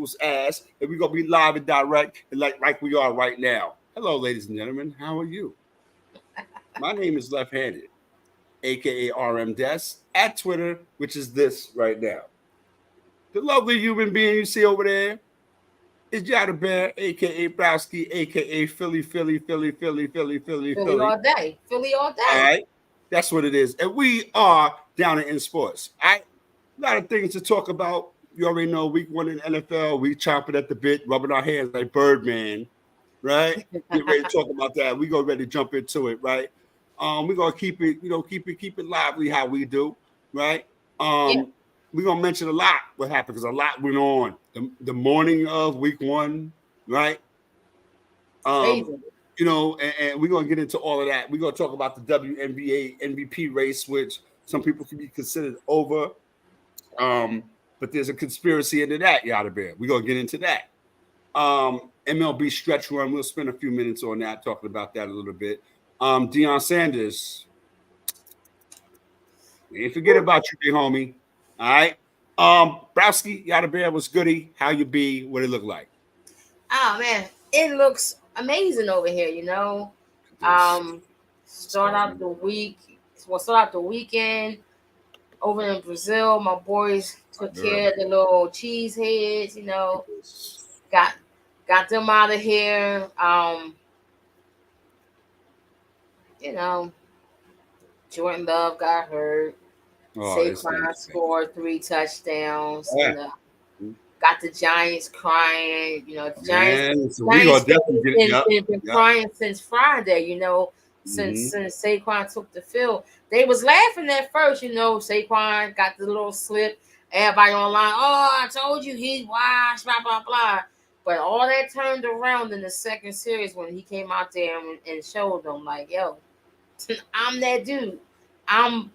people's ass, and we're gonna be live and direct, and like we are right now. Hello, ladies and gentlemen. How are you? My name is Left Handed, aka RM Des, at Twitter, which is this right now. The lovely human being you see over there is Yada Bear, aka Browski, aka Philly Philly. all day. Philly all All day. right, that's what it is, and we are down in sports. I A lot of things to talk about. You already know week one in the NFL, we chomping at the bit, rubbing our hands like Birdman, right? Get ready to talk about that. We go ready to jump into it, right? We're gonna keep it, keep it lively how we do, right? Yeah, We're gonna mention a lot what happened because a lot went on the morning of week one, right? it's Um, crazy. and we're gonna get into all of that. We're gonna talk about the WNBA MVP race, which some people can be considered over. But there's a conspiracy into that, Yada Bear. We're gonna get into that. MLB stretch run. We'll spend a few minutes on that, talking about that a little bit. Deion Sanders. We ain't forget about you, big homie. All right. Browski, Yada Bear was goody. How you be? What it look like? Oh man, it looks amazing over here. This Um, start out the week. Well, start out the weekend over in Brazil. My boys my took girl. care of the little cheese heads. Got got them out of here. You know, Jordan Love got hurt. Oh, it's Saquon nice. scored 3 touchdowns. Yeah. Got the Giants crying. The Giants. Man, so we Giants gonna definitely get it. Yep. been Yep. crying since Friday. Mm-hmm. Since Saquon took the field, they was laughing at first. Saquon got the little slip. Everybody online, oh, I told you he's washed, blah blah blah. But all that turned around in the second series when he came out there and showed them, like, yo, I'm that dude. I'm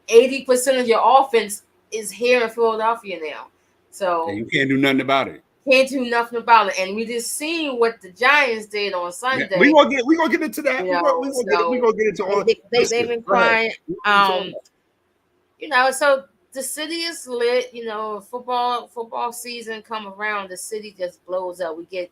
80% of your offense is here in Philadelphia now. And So you can't do nothing about it. can't do nothing about it. And we just seen what the Giants did on Yeah, Sunday. we gonna get into that. We So gonna get into all. they've Listen, been go ahead. crying. So the city is lit. Football season come around, the city just blows up. We get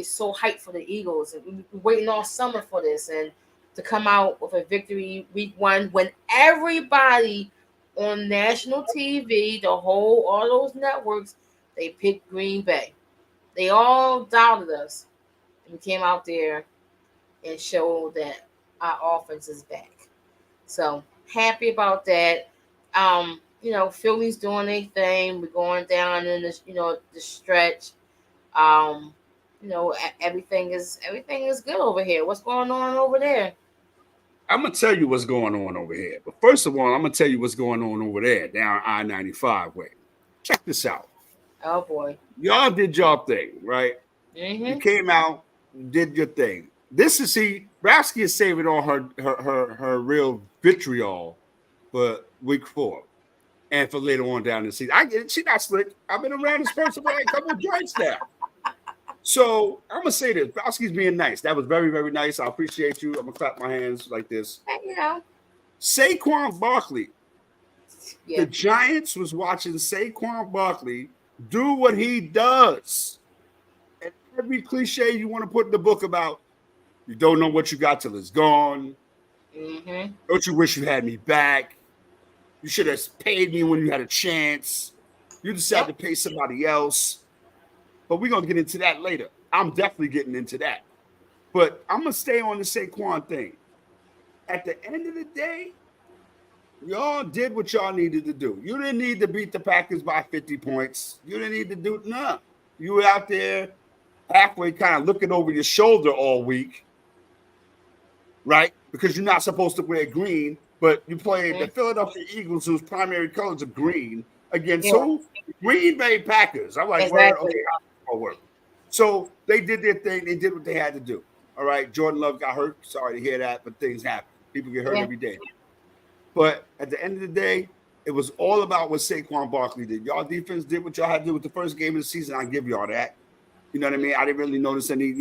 so hyped for the Eagles, and we're waiting all summer for this, and to come out with a victory week one when everybody on national TV, all those networks, they picked Green Bay. They all doubted us, and we came out there and showed that our offense is back. So happy about that. Philly's doing their thing. We're going down in the stretch. Um, everything is good over here. What's going on over there? I'm gonna tell you what's going on over here. But first of all, I'm gonna tell you what's going on over there down I-95 way. Check this out. Oh boy. Y'all did y'all thing, right? You Mhm. came out, did your thing. This is Browski is saving all her real vitriol for week four and for later on down the season. I get it. She not slick. I've been around this person for like a couple of joints now. So I'm gonna say this: Browski's being nice. That was very, very nice. I appreciate you. I'm gonna clap my hands like this. Hey. Saquon Barkley. Yeah. The Giants was watching Saquon Barkley do what he does. And every cliche you want to put in the book about you don't know what you got till it's gone. Mhm. Don't you wish you had me back? You should have paid me when you had a chance. You decided to Yep. pay somebody else. But we're gonna get into that later. I'm definitely getting into that. But I'm gonna stay on the Saquon thing. At the end of the day, y'all did what y'all needed to do. You didn't need to beat the Packers by 50 points. You didn't need to do none. You were out there halfway kind of looking over your shoulder all week, right? Because you're not supposed to wear green, but you played the Mhm. Philadelphia Eagles, whose primary colors are green, against Yeah. who? Green Bay Packers. I'm like, word, Exactly. okay, I'll work. So they did their thing. They did what they had to do. All right. Jordan Love got hurt. Sorry to hear that, but things happen. People get hurt Yeah. every day. But at the end of the day, it was all about what Saquon Barkley did. Y'all defense did what y'all had to do with the first game of the season. I give y'all that. You know what I mean? I didn't really notice any,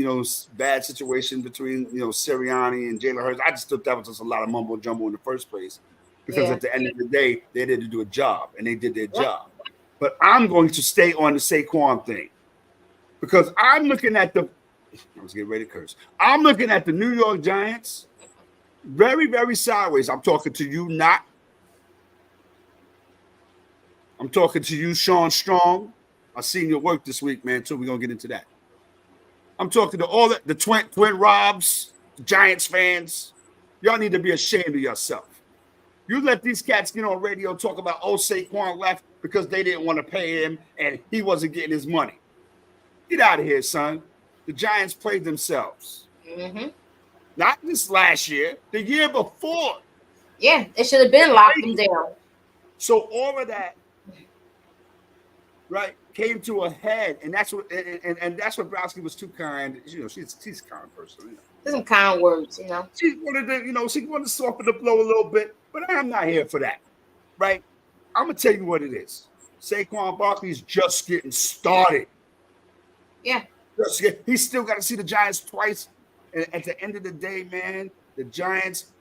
bad situation between, Sirianni and Jalen Hurts. I just thought that was just a lot of mumbo jumbo in the first place. Because Yeah. at the end of the day, they did to do a job and they did their Yep. job. But I'm going to stay on the Saquon thing. Because I'm looking at the I was getting ready to curse. I'm looking at the New York Giants very, very sideways. I'm talking to you, not. I'm talking to you, Sean Strong. I seen your work this week, man, too. We're going to get into that. I'm talking to all the twin Robs, the Giants fans. Y'all need to be ashamed of yourself. You let these cats get on radio talk about, oh, Saquon left because they didn't want to pay him and he wasn't getting his money. Get out of here, son. The Giants played themselves. Mm-hmm. Not this last year, the year before. Yeah, it should have been locked them down. So all of that, right, came to a head, and that's what and that's what Browski was too kind. You know, she's a kind person. You know. There's some kind words, you know. She wanted to soften the blow a little bit, but I'm not here for that, right? I'm gonna tell you what it is. Saquon Barkley's just getting started. Yeah. He's still got to see the Giants twice. And at the end of the day, man, the Giants,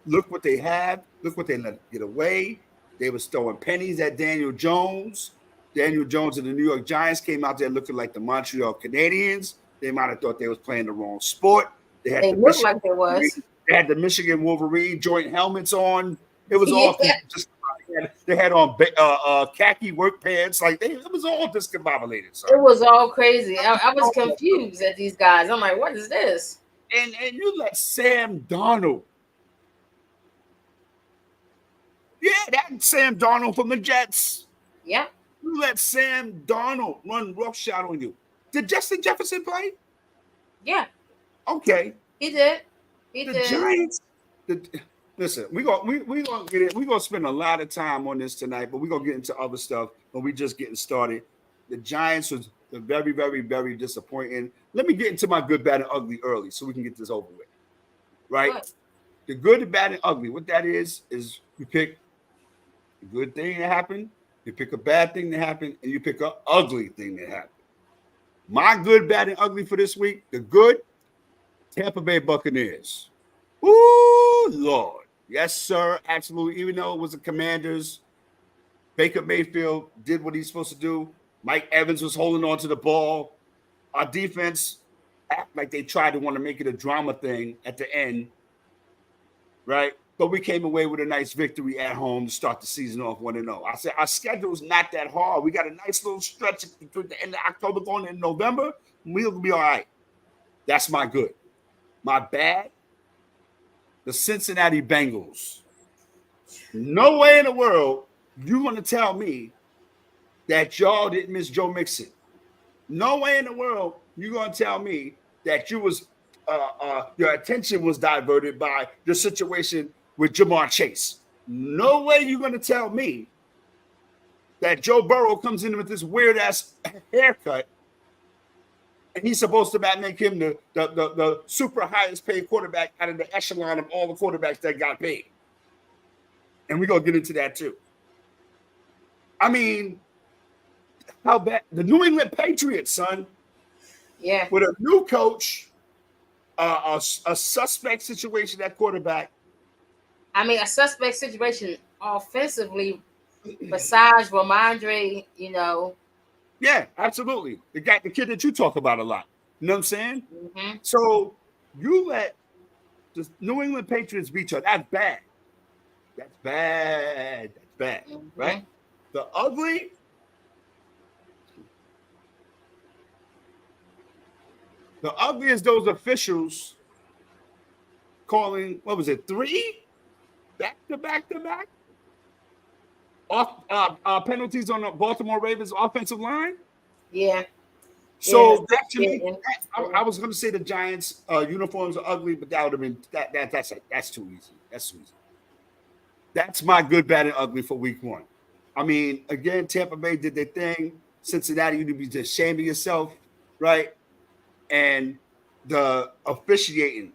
look what they have. Look what they let get away. They was throwing pennies at Daniel Jones. Daniel Jones and the New York Giants came out there looking like the Montreal Canadiens. They might have thought they was playing the wrong sport. They looked like they was. They had the Michigan Wolverine joint helmets on. It was all just. They had on khaki work pants. Like it was all discombobulated. So. It was all crazy. I was confused at these guys. I'm like, what is this? And you let Sam Darnold. Yeah, that's Sam Darnold from the Jets. Yeah. You let Sam Darnold run roughshod on you. Did Justin Jefferson play? Yeah. Okay. He did. The Giants. Listen, we're gonna get it. We're gonna spend a lot of time on this tonight, but we're gonna get into other stuff. But we're just getting started. The Giants was very, very, very disappointing. Let me get into my good, bad, and ugly early so we can get this over with. Right? What? The good, the bad, and ugly. What that is you pick a good thing that happened, you pick a bad thing that happened, and you pick an ugly thing that happened. My good, bad, and ugly for this week, the good, Tampa Bay Buccaneers. Ooh, Lord. Yes, sir. Absolutely. Even though it was the Commanders, Baker Mayfield did what he's supposed to do. Mike Evans was holding on to the ball. Our defense act like they tried to want to make it a drama thing at the end, right? But we came away with a nice victory at home to start the season off 1-0. I said our schedule's not that hard. We got a nice little stretch between the end of October going into November. We'll be all right. That's my good. My bad, the Cincinnati Bengals. No way in the world you want to tell me that y'all didn't miss Joe Mixon. No way in the world you're going to tell me that you was your attention was diverted by the situation with Jamar Chase. No way you're going to tell me that Joe Burrow comes in with this weird-ass haircut and he's supposed to make him the super highest paid quarterback out of the echelon of all the quarterbacks that got paid. And we're going to get into that too. I mean, how bad? The New England Patriots, son. Yeah. With a new coach, a suspect situation at quarterback. I mean, a suspect situation offensively besides Ramondre, you know. Yeah, absolutely. The kid that you talk about a lot. You know what I'm saying? Mm-hmm. So you let the New England Patriots beat you. That's bad. That's bad. That's bad. Mm-hmm. Right? The ugly. The ugly is those officials calling, what was it, 3? Back to back? Off penalties on the Baltimore Ravens offensive line. Yeah. So that to me, I was going to say the Giants uniforms are ugly, but that would have been that's too easy. That's too easy. That's my good, bad, and ugly for week 1. I mean, again, Tampa Bay did their thing. Cincinnati, you need to be just ashamed of yourself, right? And the officiating,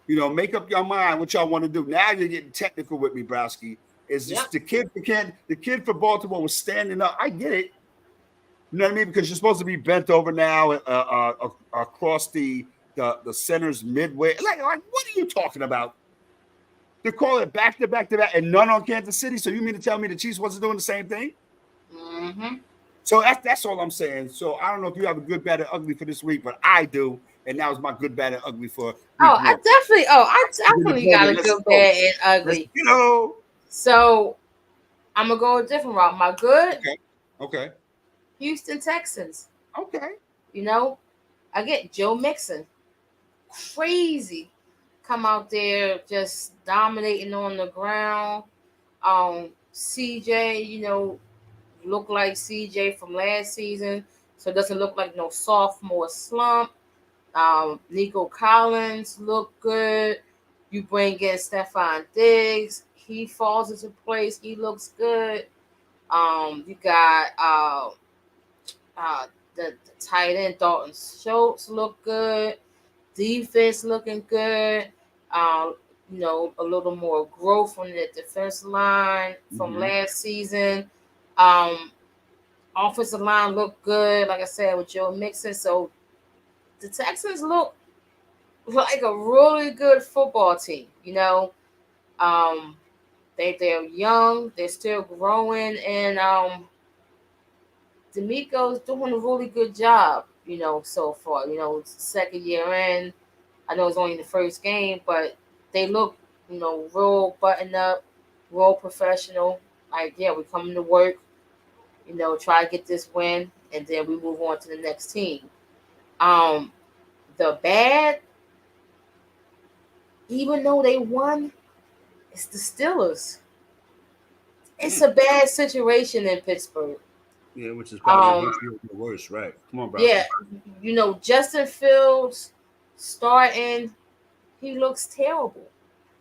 make up your mind what y'all want to do. Now you're getting technical with me, Browski. Is just the kid for Baltimore was standing up. I get it. You know what I mean? Because you're supposed to be bent over now across the center's midway. Like, what are you talking about? They call it back to back and none on Kansas City. So you mean to tell me the Chiefs wasn't doing the same thing? Mm-hmm. So that's all I'm saying. So I don't know if you have a good, bad, or ugly for this week, but I do, and that was my good, bad, and ugly for week one. I definitely got a Let's good, go. bad, and Let's ugly. go. So I'm gonna go a different route. My good, Okay. Houston Texans. Okay. You know, I get Joe Mixon, crazy, come out there just dominating on the ground. CJ, look like CJ from last season, so it doesn't look like no sophomore slump. Nico Collins look good. You bring in Stephon Diggs, he falls into place. He looks good. You got uh, the tight end Dalton Schultz look good. Defense looking good. A little more growth on the defense line from last season. Offensive line look good, like I said, with Joe Mixon. So the Texans look like a really good football team. They're young, they're still growing, and D'Amico's doing a really good job. So far. It's second year in. I know it's only the first game, but they look, real buttoned up, real professional. Like, yeah, we coming to work, try to get this win, and then we move on to the next team. Um, the bad, even though they won, it's the Steelers. It's a bad situation in Pittsburgh. Yeah, which is probably the worst, right? Come on, bro. Yeah, Justin Fields starting, he looks terrible.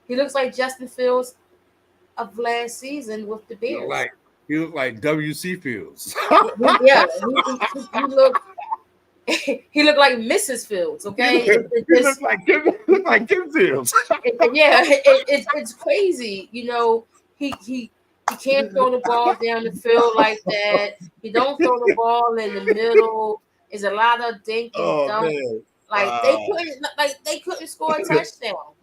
He looks like Justin Fields of last season with the Bears. He looked like W.C. Fields. Yeah, he looked. He looked like Mrs. Fields. Okay, he looked like Kim Fields. It's crazy. He can't throw the ball down the field like that. He don't throw the ball in the middle. It's a lot of dink and dunk. Man. Like they couldn't score a touchdown.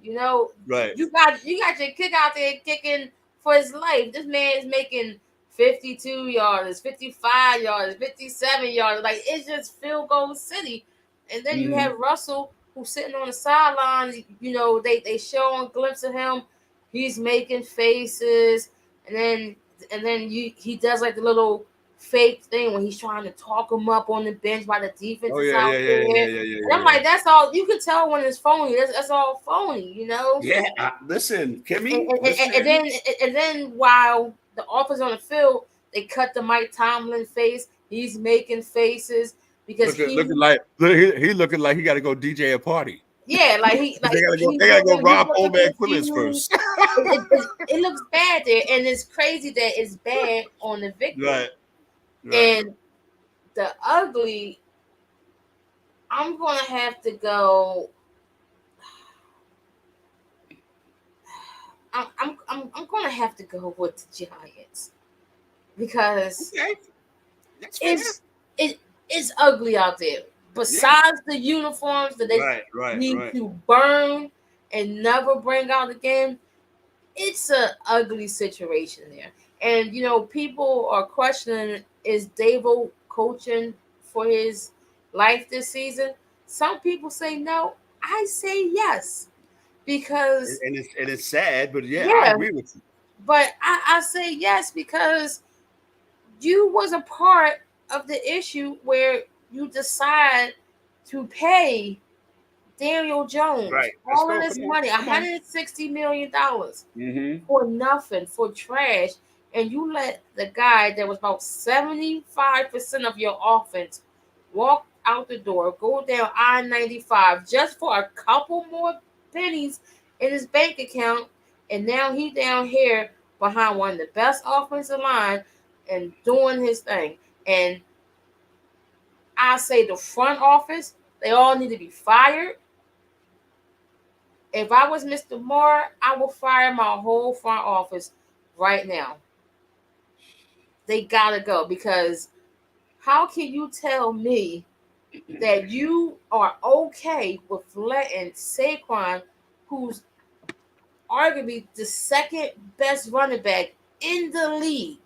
Right. You got your kick out there kicking for his life. This man is making 52 yards, 55 yards, 57 yards. Like, it's just field goal city. And then you have Russell, who's sitting on the sideline. They show a glimpse of him. He's making faces, and then he does like the little fake thing when he's trying to talk him up on the bench while the defense is out there. And I'm like, that's all you can tell when it's phony. That's all phony, Yeah, listen, Kimmy. And then while the offense on the field, they cut the Mike Tomlin face. He's making faces because he looking like he got to go DJ a party. Yeah, like they gotta go rob old man Quillis first. It looks bad there, and it's crazy that it's bad on the victory. Right. And the ugly, I'm gonna have to go. I'm gonna have to go with the Giants because it's ugly out there. Besides the uniforms that they need to burn and never bring out again, it's an ugly situation there. And people are questioning, is Davo coaching for his life this season? Some people say no. I say yes. Because it's sad, but I agree with you. But I say yes because you was a part of the issue where you decide to pay Daniel Jones all of this money, $160 million for nothing, for trash, and you let the guy that was about 75% of your offense walk out the door, go down I-95 just for a couple more pennies in his bank account, and now he down here behind one of the best offensive line and doing his thing. And I say the front office, they all need to be fired. If I was Mr. Moore, I would fire my whole front office right now. They gotta go, because how can you tell me that you are okay with letting Saquon, who's arguably the second best running back in the league,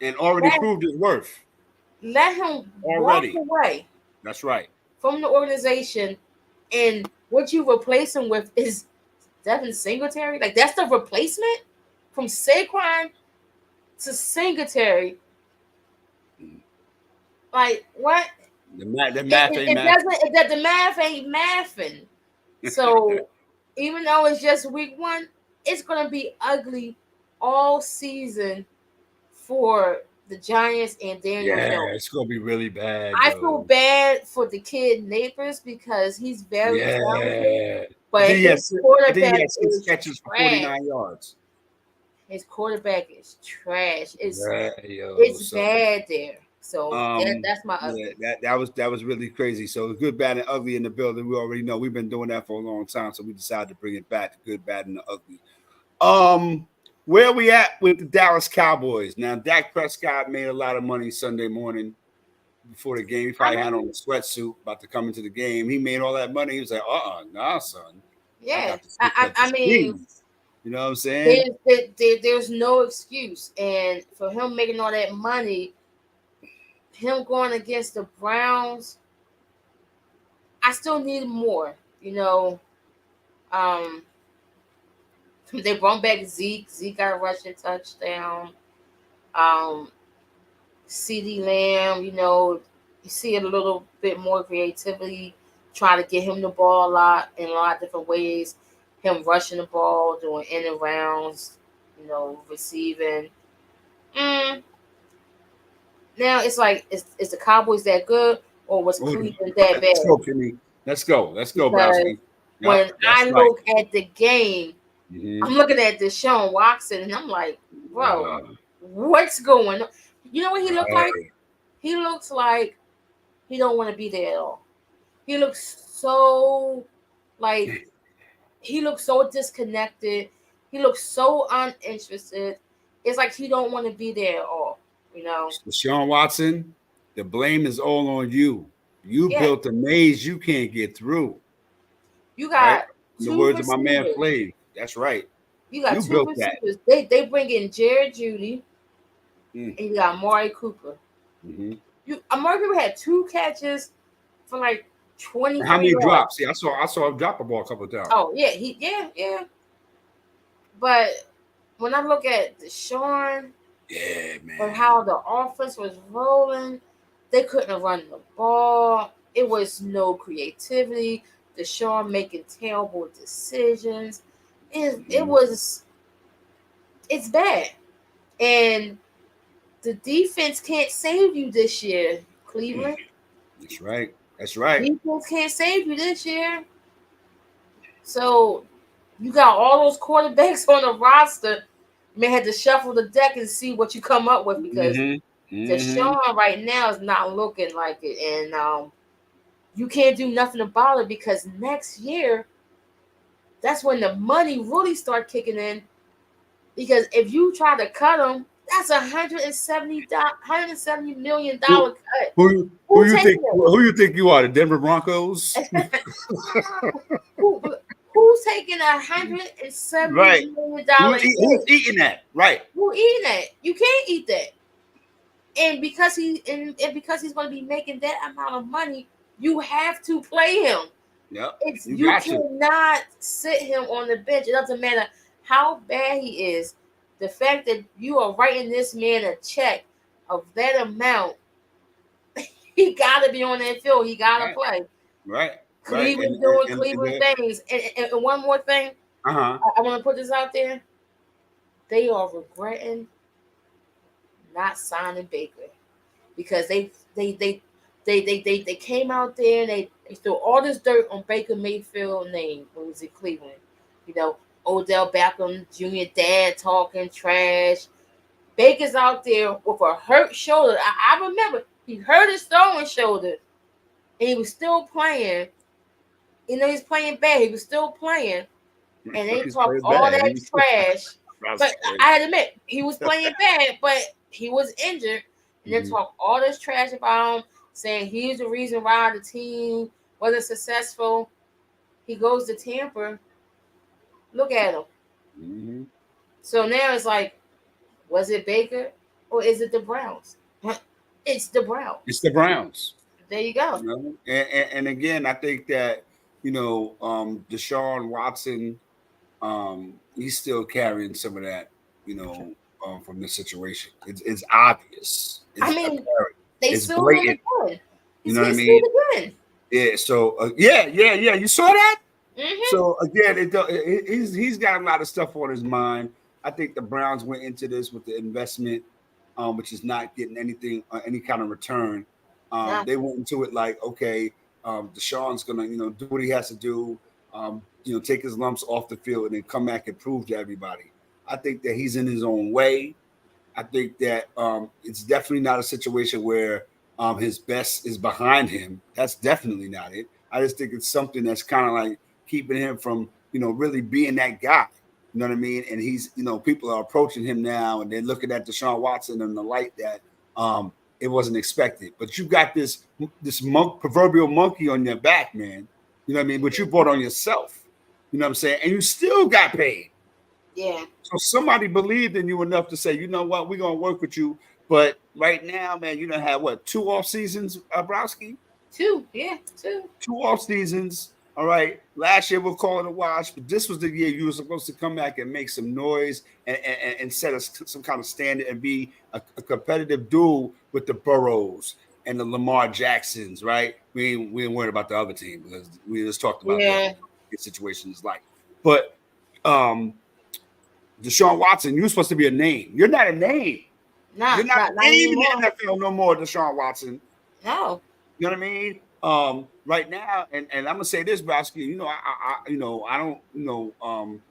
and already proved his worth, let him Already. walk away That's right. from the organization, and what you replace him with is Devin Singletary. Like, that's the replacement from Saquon to Singletary. Like, what? The math ain't It math. doesn't. That the math ain't mathing. So even though it's just week one, it's gonna be ugly all season for the Giants and Daniel Yeah, Jones. it's gonna be really bad. I feel bad for the kid Neighbors because he's very talented, Yeah. but I his think he quarterback had 6 is catches for trash. 49 yards. His quarterback is trash. Yeah, yo, It's so bad there. So that's my yeah, ugly. that was really crazy. So good, bad, and ugly in the building. We already know we've been doing that for a long time, so we decided to bring it back to good, bad, and the ugly. Where we at with the Dallas Cowboys? Now, Dak Prescott made a lot of money Sunday morning before the game. He probably had on a sweatsuit about to come into the game. He made all that money. He was like, nah, son. Yeah, I got to stick at the skis. You know what I'm saying? there's no excuse, and for him making all that money, him going against the Browns, I still need more. Um, they brought back Zeke. Zeke got a rushing touchdown. Um, CD Lamb, you see a little bit more creativity, trying to get him the ball a lot in a lot of different ways. Him rushing the ball, doing in and rounds, receiving. Mm. Now it's like, is the Cowboys that good, or was Cleveland that bad? Let's go, Kimmy. Let's go, Because Browski. when I look at the game, I'm looking at Deshaun Watson, and I'm like, bro, what's going on? You know what he looked like? He looks like he don't want to be there at all. He looks so disconnected. He looks so uninterested. It's like he don't want to be there at all. Deshaun Watson, the blame is all on you. You built a maze you can't get through. You got in the words of my man Flav. That's right. You got two receivers. They bring in Jared Judy, and you got Amari Cooper. Mm-hmm. Amari Cooper had 2 catches for like 20. How many drops? Yeah, I saw him drop a ball a couple of times. Oh yeah. But when I look at Deshaun, man, and how the offense was rolling, they couldn't run the ball. It was no creativity. Deshaun making terrible decisions. It's bad. And the defense can't save you this year, Cleveland. That's right. Defense can't save you this year. So you got all those quarterbacks on the roster. You may have to shuffle the deck and see what you come up with, because Deshaun right now is not looking like it. And you can't do nothing about it, because next year, that's when the money really start kicking in. Because if you try to cut him, that's $170 million cut. Who you think you are? The Denver Broncos? Who's taking $170 million? Who's eating that? Right. Who eating that? You can't eat that. And because he's going to be making that amount of money, you have to play him. Yep. You cannot sit him on the bench. It doesn't matter how bad he is. The fact that you are writing this man a check of that amount, he got to be on that field. He got to play. Right. Cleveland doing Cleveland things. And one more thing. I want to put this out there. They are regretting not signing Baker, because they came out there and they threw all this dirt on Baker Mayfield's name when he was in Cleveland. Odell Beckham Jr. dad talking trash. Baker's out there with a hurt shoulder. I remember he hurt his throwing shoulder, and he was still playing. He's playing bad. He was still playing, and they talked all that trash. But I had to admit, he was playing bad, but he was injured. And they talk all this trash about him, saying he's the reason why the team wasn't successful. He goes to Tampa. Look at him. So now it's like, was it Baker or is it the Browns? It's the Browns. It's the Browns. There you go. You know? And again, I think that, Deshaun Watson, he's still carrying some of that, from this situation. It's obvious. It's I mean, apparent. they It's still win blatant. again. You know what I He's mean? still again. Yeah. So yeah. You saw that? Mm-hmm. So again, he's got a lot of stuff on his mind. I think the Browns went into this with the investment, which is not getting anything, any kind of return. Yeah. They went into it like, okay, Deshaun's gonna, do what he has to do, take his lumps off the field and then come back and prove to everybody. I think that he's in his own way. I think that it's definitely not a situation where his best is behind him. That's definitely not it. I just think it's something that's kind of like keeping him from, really being that guy. You know what I mean? And he's, people are approaching him now and they're looking at Deshaun Watson in the light that it wasn't expected. But you got this proverbial monkey on your back, man. You know what I mean? But you brought on yourself. You know what I'm saying? And you still got paid. Yeah. So somebody believed in you enough to say, you know what, we're gonna work with you. But right now, man, you don't have what, 2 off seasons, Browski? 2, yeah, 2. 2 off seasons. All right. Last year we'll call it a wash, but this was the year you were supposed to come back and make some noise and set us some kind of standard and be a competitive duel with the Burrows and the Lamar Jacksons, right? We ain't worried about the other team because we just talked about what the situation is like. But Deshaun Watson, you're supposed to be a name. You're not a name. You're not a name in the NFL no more, Deshaun Watson. No. You know what I mean? Right now, and I'm gonna say this, Browski, I don't,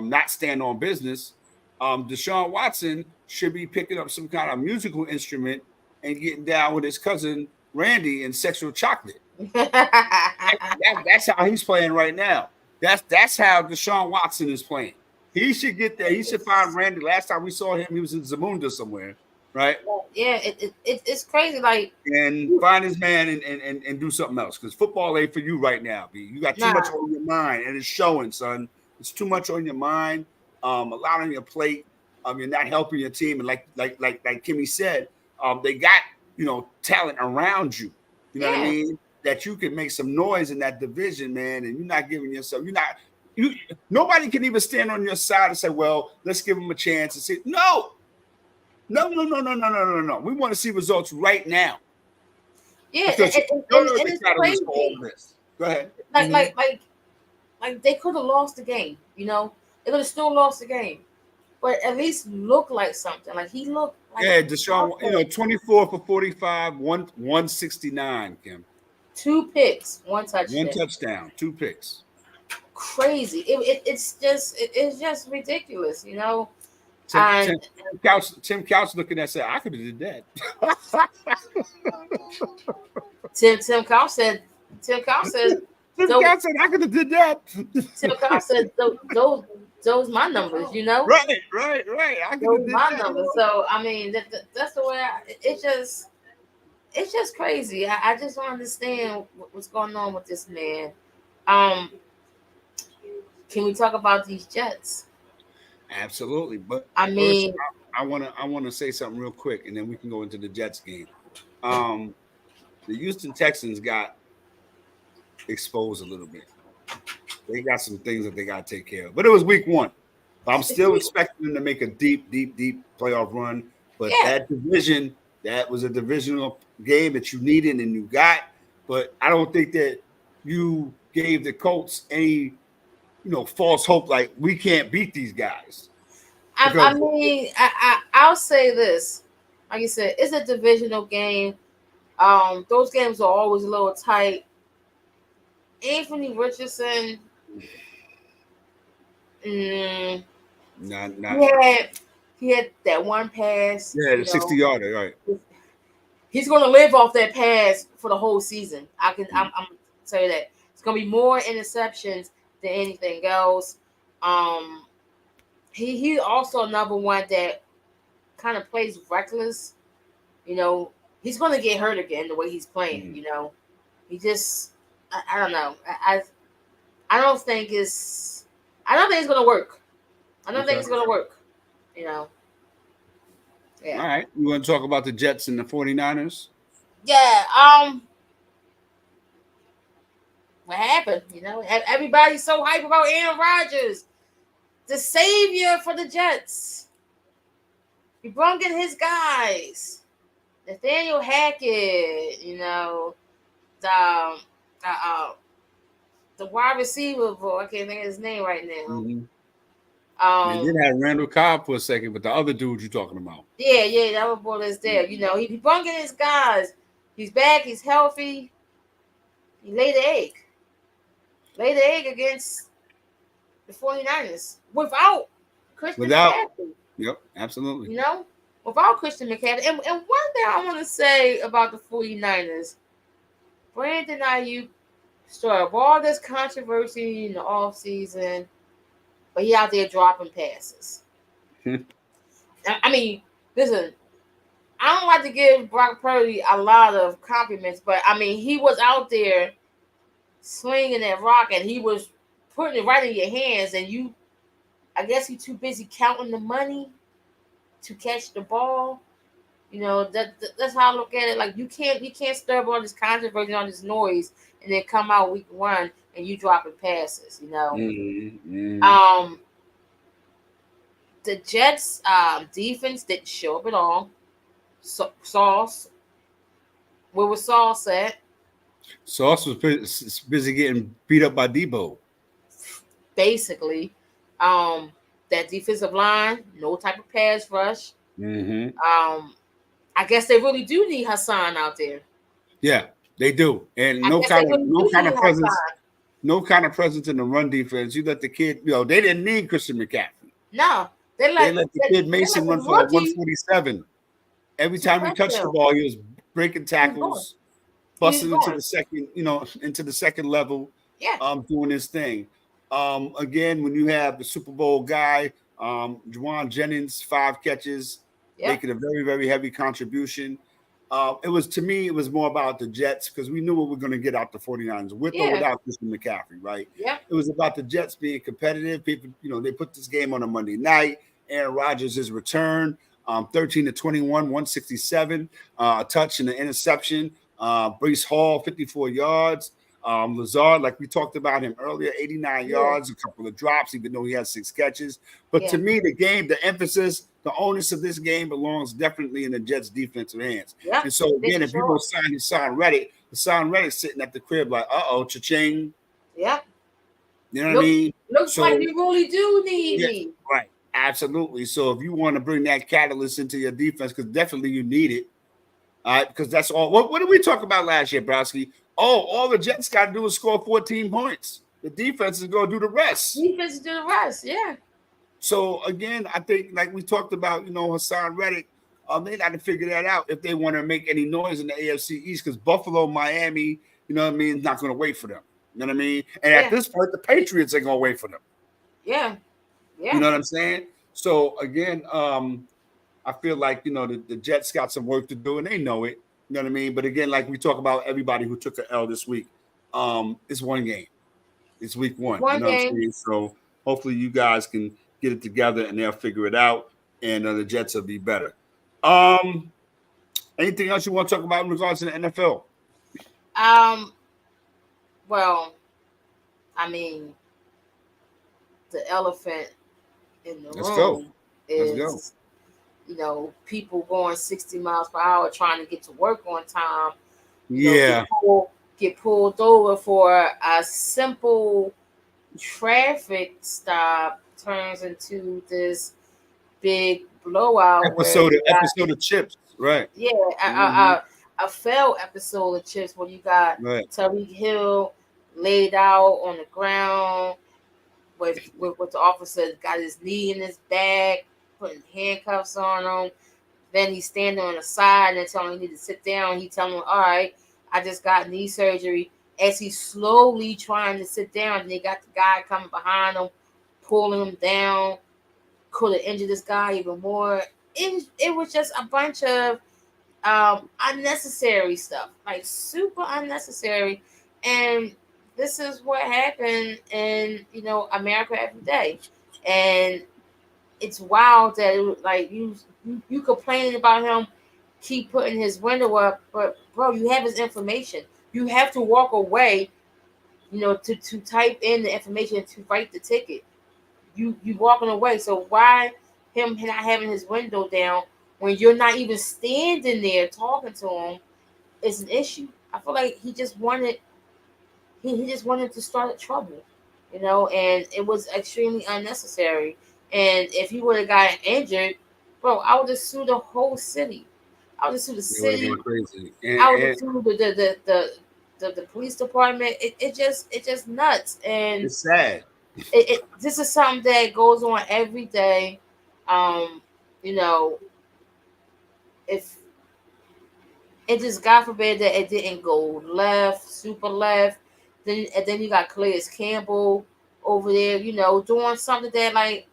not stand on business. Deshaun Watson should be picking up some kind of musical instrument and getting down with his cousin Randy and Sexual Chocolate. That's how he's playing right now. That's how Deshaun Watson is playing. He should get there. He should find Randy. Last time we saw him, he was in Zamunda somewhere, right? Yeah, it's crazy. Like, and find his man and do something else because football ain't for you right now. B. You got too much on your mind, and it's showing, son. It's too much on your mind. A lot on your plate. You're not helping your team, and like Kimmy said, they got talent around you. You know what I mean? That you can make some noise in that division, man, and you're not giving yourself. Nobody can even stand on your side and say, "Well, let's give them a chance." And say, "No. We want to see results right now." Yeah, and it's crazy. Go ahead. Like they could have lost the game. They could have still lost the game, but at least look like something. Like he looked. Like Deshaun. 24 for 45, 169. Kim. 2 picks, 1 touchdown. 1 touchdown, 2 picks. Crazy. It's just ridiculous. Tim Couch looking at said, I could have did that. Tim Couch said I could have did that. Tim Couch said those my numbers, Right. I could have did my that. numbers. So I mean that's the way it's just crazy. I just don't understand what's going on with this man. Can we talk about these Jets? Absolutely, but I mean, first, I want to say something real quick, and then we can go into the Jets game. The Houston Texans got exposed a little bit. They got some things that they got to take care of, but it was week 1. I'm still expecting them to make a deep playoff run. But that division, that was a divisional game that you needed and you got. But I don't think that you gave the Colts any false hope like we can't beat these guys. I mean, I'll say this. Like you said, it's a divisional game. Those games are always a little tight. Anthony Richardson, he had that one pass. Yeah, the 60-yarder, right. He's gonna live off that pass for the whole season. I'm tell you that. It's gonna be more interceptions than anything else. He also another one that kind of plays reckless. He's gonna get hurt again the way he's playing. He just I don't know. I don't think it's gonna work. I don't think it's gonna work. Yeah. All right. You want to talk about the Jets and the 49ers? Yeah. What happened? Everybody's so hyped about Aaron Rodgers, the savior for the Jets. He brought in his guys, Nathaniel Hackett. The the wide receiver boy. I can't think of his name right now. Mm-hmm. And then had Randall Cobb for a second, but the other dude you're talking about. Yeah, that other boy is there. He brought in his guys. He's back. He's healthy. He laid the egg. Laid the egg against the 49ers without Christian McCaffrey. Yep, absolutely. Without Christian McCaffrey. And one thing I want to say about the 49ers, Brandon Ayuk started all this controversy in the offseason, but he out there dropping passes. I mean, listen, I don't like to give Brock Purdy a lot of compliments, but I mean, he was out there swinging that rock and he was putting it right in your hands, and I guess he's too busy counting the money to catch the ball. That's how I look at it. Like you can't stir up all this controversy, all this noise, and then come out week one and you dropping passes. The Jets defense didn't show up at all. Sauce, where was Sauce at? Sauce was busy getting beat up by Debo. Basically, that defensive line, no type of pass rush. Mm-hmm. I guess they really do need Hassan out there. Yeah, they do, and no kind of presence. No kind of presence in the run defense. You let the kid, they didn't need Christian McCaffrey. No, they let the kid Mason run for like 147. Every time he touched the ball, he was breaking tackles, busting into the second level, doing his thing. Again, when you have the Super Bowl guy, Juwan Jennings, 5 catches, making a very, very heavy contribution. It was more about the Jets because we knew what we were going to get out the 49ers with or without Christian McCaffrey, right? Yeah. It was about the Jets being competitive. People, they put this game on a Monday night. Aaron Rodgers' his return, 13-21, 167, a touch and an interception. Breece Hall, 54 yards. Lazard, like we talked about him earlier, 89 yards, a couple of drops, even though he had 6 catches. But to me, the emphasis, the onus of this game belongs definitely in the Jets' defensive hands. Yeah, and so, again, if you go sign Hassan Reddick, Hassan Reddick sitting at the crib like, cha-ching. Yeah. You know what I mean? Looks like you really do need me. Right. Absolutely. So if you want to bring that catalyst into your defense, because definitely you need it. All right, because that's all. What did we talk about last year, Browski? All the Jets got to do is score 14 points. The defense is going to do the rest. Yeah. So, again, I think, like we talked about, Hassan Reddick, they got to figure that out if they want to make any noise in the AFC East, because Buffalo, Miami, not going to wait for them. You know what I mean? And at this point, the Patriots are going to wait for them. Yeah. You know what I'm saying? So, again, I feel like, the Jets got some work to do, and they know it. You know what I mean? But again, like we talk about everybody who took an L this week, it's one game. It's week one. One game. What I'm saying? So hopefully you guys can get it together and they'll figure it out, and the Jets will be better. Anything else you want to talk about in regards to the NFL? Well, I mean, the elephant in the room is people going 60 miles per hour trying to get to work on time. Get pulled over for a simple traffic stop turns into this big blowout. Episode of Chips, right? Yeah, a failed episode of Chips where you got Tyreek Hill laid out on the ground with the officer got his knee in his back, putting handcuffs on him. Then he's standing on the side and telling him he need to sit down. He telling him, all right, I just got knee surgery. As he's slowly trying to sit down, and they got the guy coming behind him, pulling him down. Could have injured this guy even more. It was just a bunch of unnecessary stuff, like super unnecessary. And this is what happened in America every day. And it's wild that You complaining about him keep putting his window up, but bro, you have his information. You have to walk away, to type in the information to write the ticket. You walking away. So why him not having his window down when you're not even standing there talking to him is an issue. I feel like he just wanted to start trouble, and it was extremely unnecessary. And if he would have gotten injured, bro, I would have sued the whole city. I would have sued the It would have city. been crazy. I would have sued the police department. It just nuts. And It's sad. this is something that goes on every day. Um, you know, if it just God forbid that it didn't go left, super left. Then you got Calais Campbell over there, doing something that like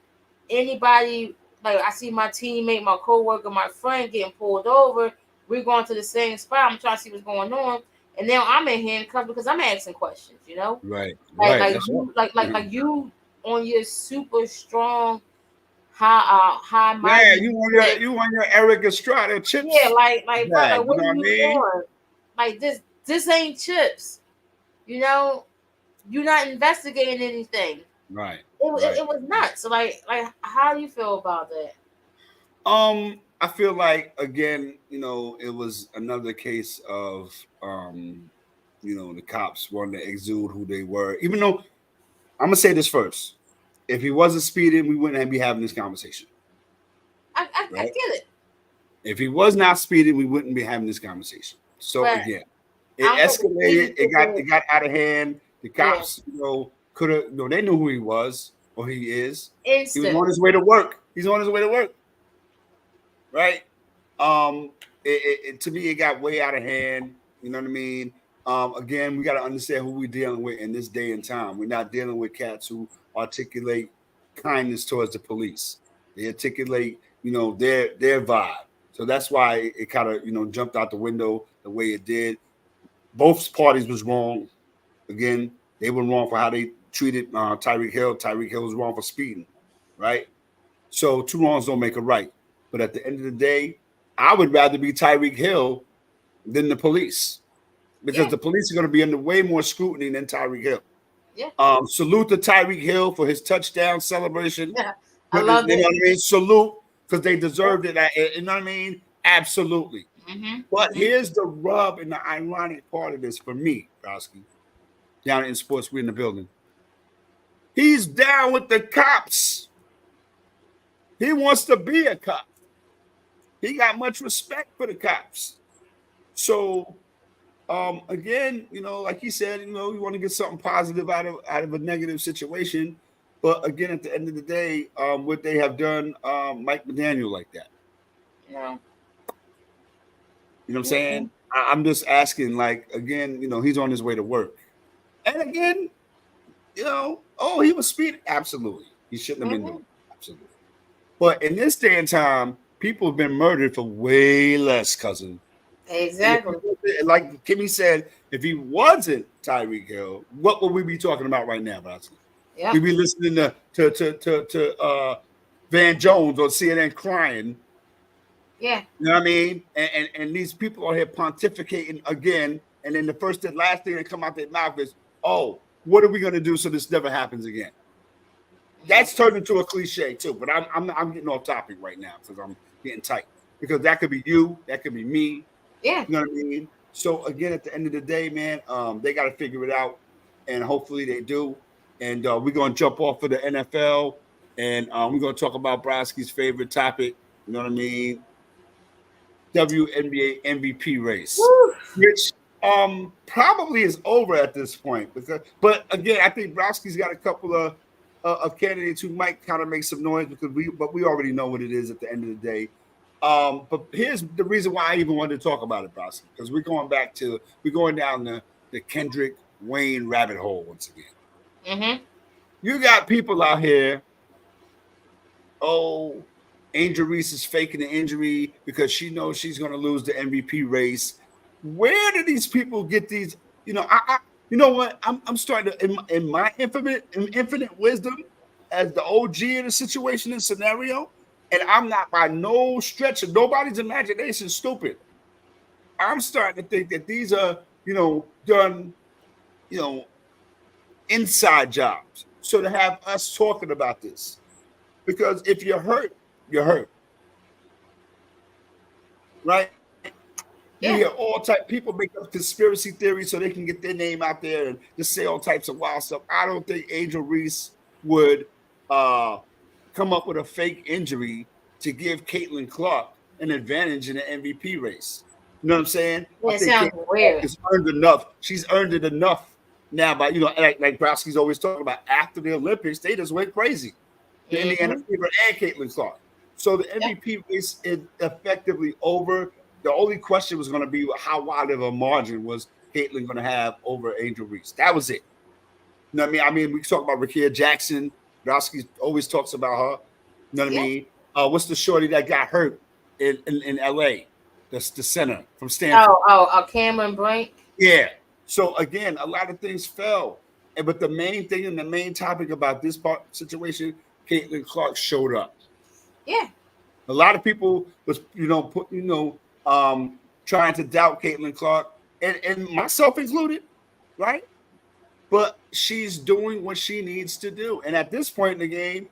anybody, like I see my teammate, my coworker, my friend getting pulled over. We're going to the same spot. I'm trying to see what's going on, and now I'm in handcuffs because I'm asking questions. Right. Like Right. like That's you right. like you on your super strong high Yeah, mighty. you want your Eric Estrada chips. Yeah, bro, Bag, like what you know are what I you mean? doing? Like this ain't chips. You're not investigating anything. Right. It was nuts. So like how do you feel about that? I feel like again, it was another case of the cops wanted to exude who they were. Even though I'm gonna say this first. If he wasn't speeding, we wouldn't be having this conversation. I Right? get it, If he was not speeding, we wouldn't be having this conversation. So but again, it I don't think escalated. the It got out of hand. The yeah, cops, could have. They knew who he was or he is. He was on instantly. his way to work. He's on his way to work. Right. To me, it got way out of hand. You know what I mean? Again, we got to understand who we're dealing with in this day and time. We're not dealing with cats who articulate kindness towards the police. They articulate, their vibe. So that's why it kind of, jumped out the window the way it did. Both parties was wrong. Again, they were wrong for how they treated Tyreek Hill. Tyreek Hill was wrong for speeding, right? So two wrongs don't make a right. But at the end of the day, I would rather be Tyreek Hill than the police because Yeah, the police are going to be under way more scrutiny than Tyreek Hill. yeah, Salute to Tyreek Hill for his touchdown celebration. yeah. I You love know it. what I mean? Salute because they Yeah. deserved it. You know what I mean? Absolutely. Mhm. But Mhm. here's the rub and the ironic part of this for me, Broski, down in sports, we're in the building. He's down with the cops. He wants to be a cop. He got much respect for the cops. So again, like he said, you want to get something positive out of a negative situation. But again, at the end of the day, would they have done Mike McDaniel like that? No. You know what I'm Mm-mm. saying? I'm just asking, like, again, he's on his way to work. And again, oh, he was speeding. Absolutely. He shouldn't have been doing Mhm. it. Absolutely. But in this day and time, people have been murdered for way less, cousin. And Exactly. like Kimmy said, if he wasn't Tyreek Hill, what would we be talking about right now, Brodsky? Yeah. We'd be listening to Van Jones on CNN crying. Yeah. You know what I mean? And these people are here pontificating again, and then the last thing that come out their mouth is, "Oh, what are we going to do so this never happens again?" That's turned into a cliche too. But I'm getting off topic right now because I'm getting tight because that could be you, that could be me. Yeah. You know what I mean? So again, at the end of the day, man, they got to figure it out, and hopefully they do. And we're gonna jump off of the NFL, and we're gonna talk about Broski's favorite topic. You know what I mean? WNBA MVP race, Woo. which probably is over at this point. But again, I think Broski's got a couple of candidates who might kind of make some noise but we already know what it is at the end of the day. But here's the reason why I even wanted to talk about it, Broski, because we're going down the Kendrick Wayne rabbit hole once again. Mhm. You got people out here, oh, Angel Reese is faking the injury because she knows she's going to lose the MVP race. Where do these people get these? You know what? I'm starting to in my infinite wisdom as the OG in the situation and scenario, And I'm not by no stretch of nobody's imagination stupid. I'm starting to think that these are, done, you know, inside jobs. So to have us talking about this, because if you're hurt, you're hurt, right? You hear Yeah. all type people make up conspiracy theories so they can get their name out there and just say all types of wild stuff. I don't think Angel Reese would come up with a fake injury to give Caitlin Clark an advantage in the MVP race. You know what I'm saying? I It think sounds Caitlin Clark weird. has earned enough. She's earned it enough now. By like Browski's always talking about, after the Olympics, they just went crazy. The Indiana Fever and Caitlin Clark. So the MVP race is effectively over. The only question was going to be how wide of a margin was Caitlin going to have over Angel Reese. That was it. You know what I mean? We talk about Rakia Jackson. Browski always talks about her. You know what I mean? What's the shorty that got hurt in LA? That's the center from Stanford. Cameron Brink. Yeah. So again, a lot of things fell. But the main thing and the main topic about this situation, Caitlin Clark showed up. Yeah. A lot of people was, trying to doubt Caitlin Clark, and myself included, right? But she's doing what she needs to do. And at this point in the game,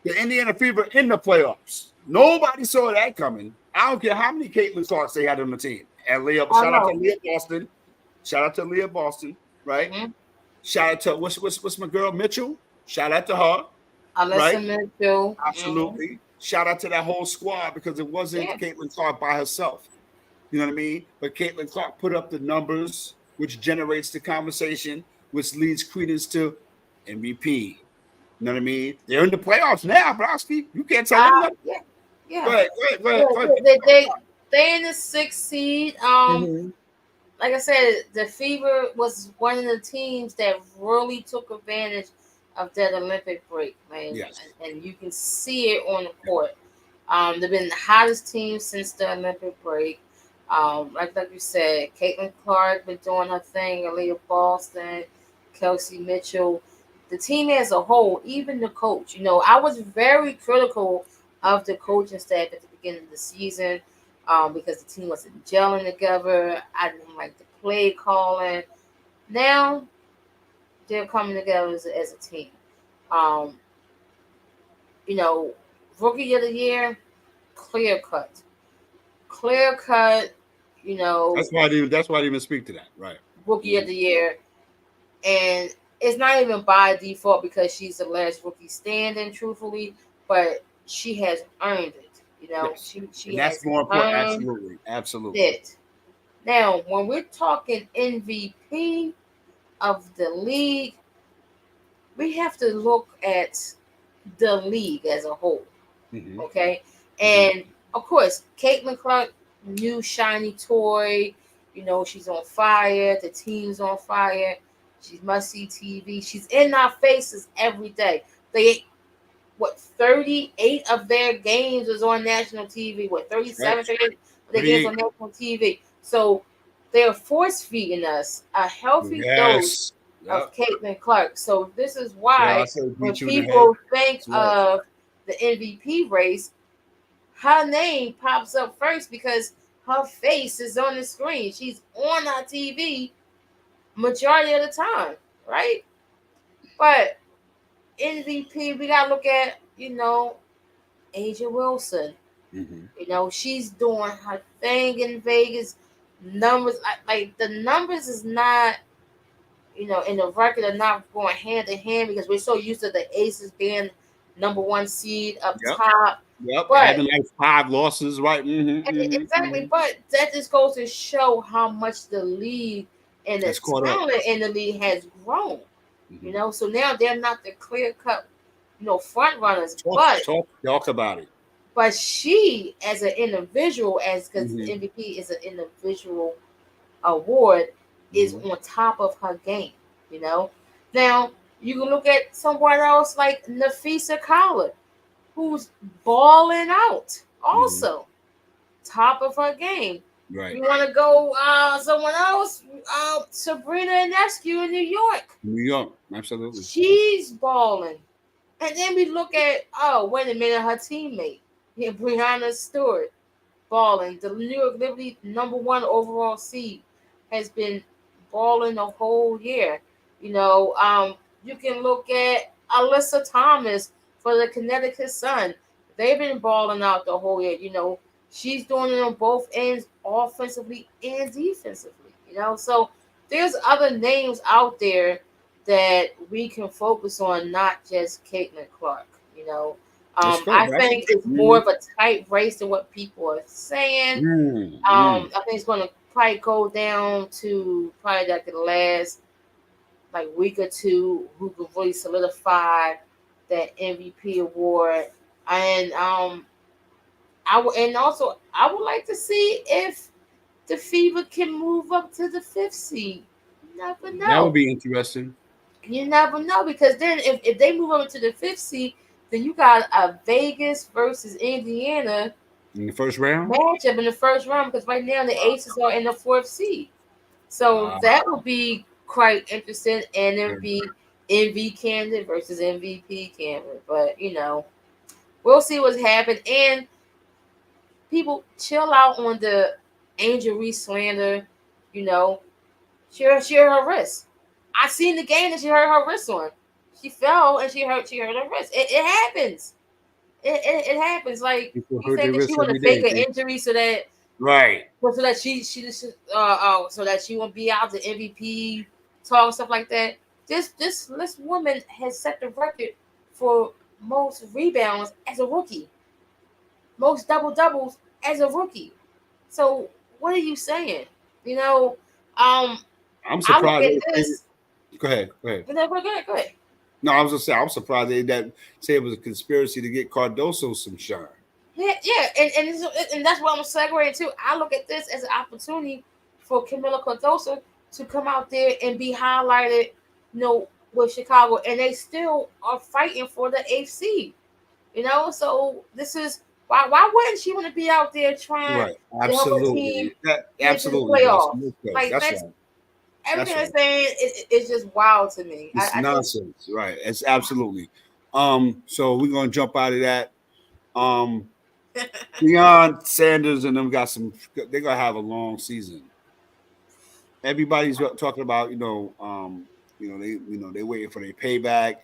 the Indiana Fever in the playoffs. Nobody saw that coming. I don't care how many Caitlin Clarks they had on the team. And shout out to Leah Boston. Shout out to Leah Boston, right? Mm-hmm. Shout out to what's my girl Mitchell. Shout out to her. Alyssa Mitchell. Absolutely. Mm-hmm. Shout out to that whole squad, because it wasn't Caitlin Clark by herself. You know what I mean? But Caitlin Clark put up the numbers, which generates the conversation, which leads credence to MVP. You know what I mean? They're in the playoffs now, Browski. You can't tell them nothing. Yeah. Go ahead. They in the 6th seed. Like I said, the Fever was one of the teams that really took advantage of that Olympic break, man. Yes. And you can see it on the court. They've been the hottest team since the Olympic break. Like you said, Caitlin Clark been doing her thing, Aaliyah Boston, Kelsey Mitchell, the team as a whole, even the coach. I was very critical of the coaching staff at the beginning of the season because the team wasn't gelling together. I didn't like the play calling. Now they're coming together as a team. Rookie of the year, clear cut. That's why I didn't even speak to that, right? Rookie of the year, and it's not even by default because she's the last rookie standing, truthfully, but she has earned it. Yes. She and that's has more important. Absolutely. It. Now, when we're talking MVP of the league, we have to look at the league as a whole. Mm-hmm. Okay, and of course, Caitlin Clark, new shiny toy. She's on fire. The team's on fire. She's must-see TV. She's in our faces every day. 38 of their games was on national TV. 37, 38 of their games on national TV. So they're force-feeding us a healthy dose of Caitlin Clark. So this is why when people think of the MVP race, her name pops up first because her face is on the screen. She's on our TV majority of the time, right? But MVP, we gotta look at, A'ja Wilson. Mm-hmm. She's doing her thing in Vegas. Numbers, like the numbers is not, in the record are not going hand in hand because we're so used to the Aces being number 1 seed up top. Yep, having like 5 losses, right? Exactly, but that just goes to show how much the league and the talent in the league has grown. Mm-hmm. So now they're not the clear-cut, front runners. Talk about it. But she, as an individual, because the MVP is an individual award, is on top of her game. Now you can look at someone else like Napheesa Collier, who's balling out, also top of her game. Right. You want to go someone else? Sabrina Ionescu in New York. New York, absolutely. She's balling. And then we look at, oh, wait a minute, her teammate, Breanna Stewart, balling. The New York Liberty #1 overall seed has been balling the whole year. You can look at Alyssa Thomas for the Connecticut Sun. They've been balling out the whole year. She's doing it on both ends, offensively and defensively. So there's other names out there that we can focus on, not just Caitlin Clark. That's I correct. think it's more of a tight race than what people are saying. I think it's going to probably go down to probably like the last week or two who can really solidify that MVP award. And I would like to see if the Fever can move up to the 5th seed. You never know. That would be interesting. You never know, because then if they move up to the 5th seed, then you got a Vegas versus Indiana in the first round matchup in the first round, because right now the Aces are in the 4th seed. So that would be quite interesting, and it would be MV candidate versus MVP candidate. But we'll see what's happened. And people chill out on the Angel Reese slander. She hurt her wrist. I seen the game that she hurt her wrist on. She fell and she hurt her wrist. It happens. It happens. Like, you think that she want to fake an injury so that so that so that she won't be out the MVP talk and stuff like that. This woman has set the record for most rebounds as a rookie, most double doubles as a rookie. So what are you saying? I'm surprised. Go ahead. Go ahead. No, I was gonna say I'm surprised that say it was a conspiracy to get Cardoso some shine. Yeah, and that's what I'm segueing to. I look at this as an opportunity for Kamilla Cardoso to come out there and be highlighted, with Chicago, and they still are fighting for the 8th seed. So this is why wouldn't she want to be out there trying to help her team absolutely playoffs? That's right. Everything I'm saying is just wild to me. It's nonsense, right? It's absolutely. So we're gonna jump out of that. Deion Sanders and them they're gonna have a long season. Everybody's talking about, they waiting for their payback.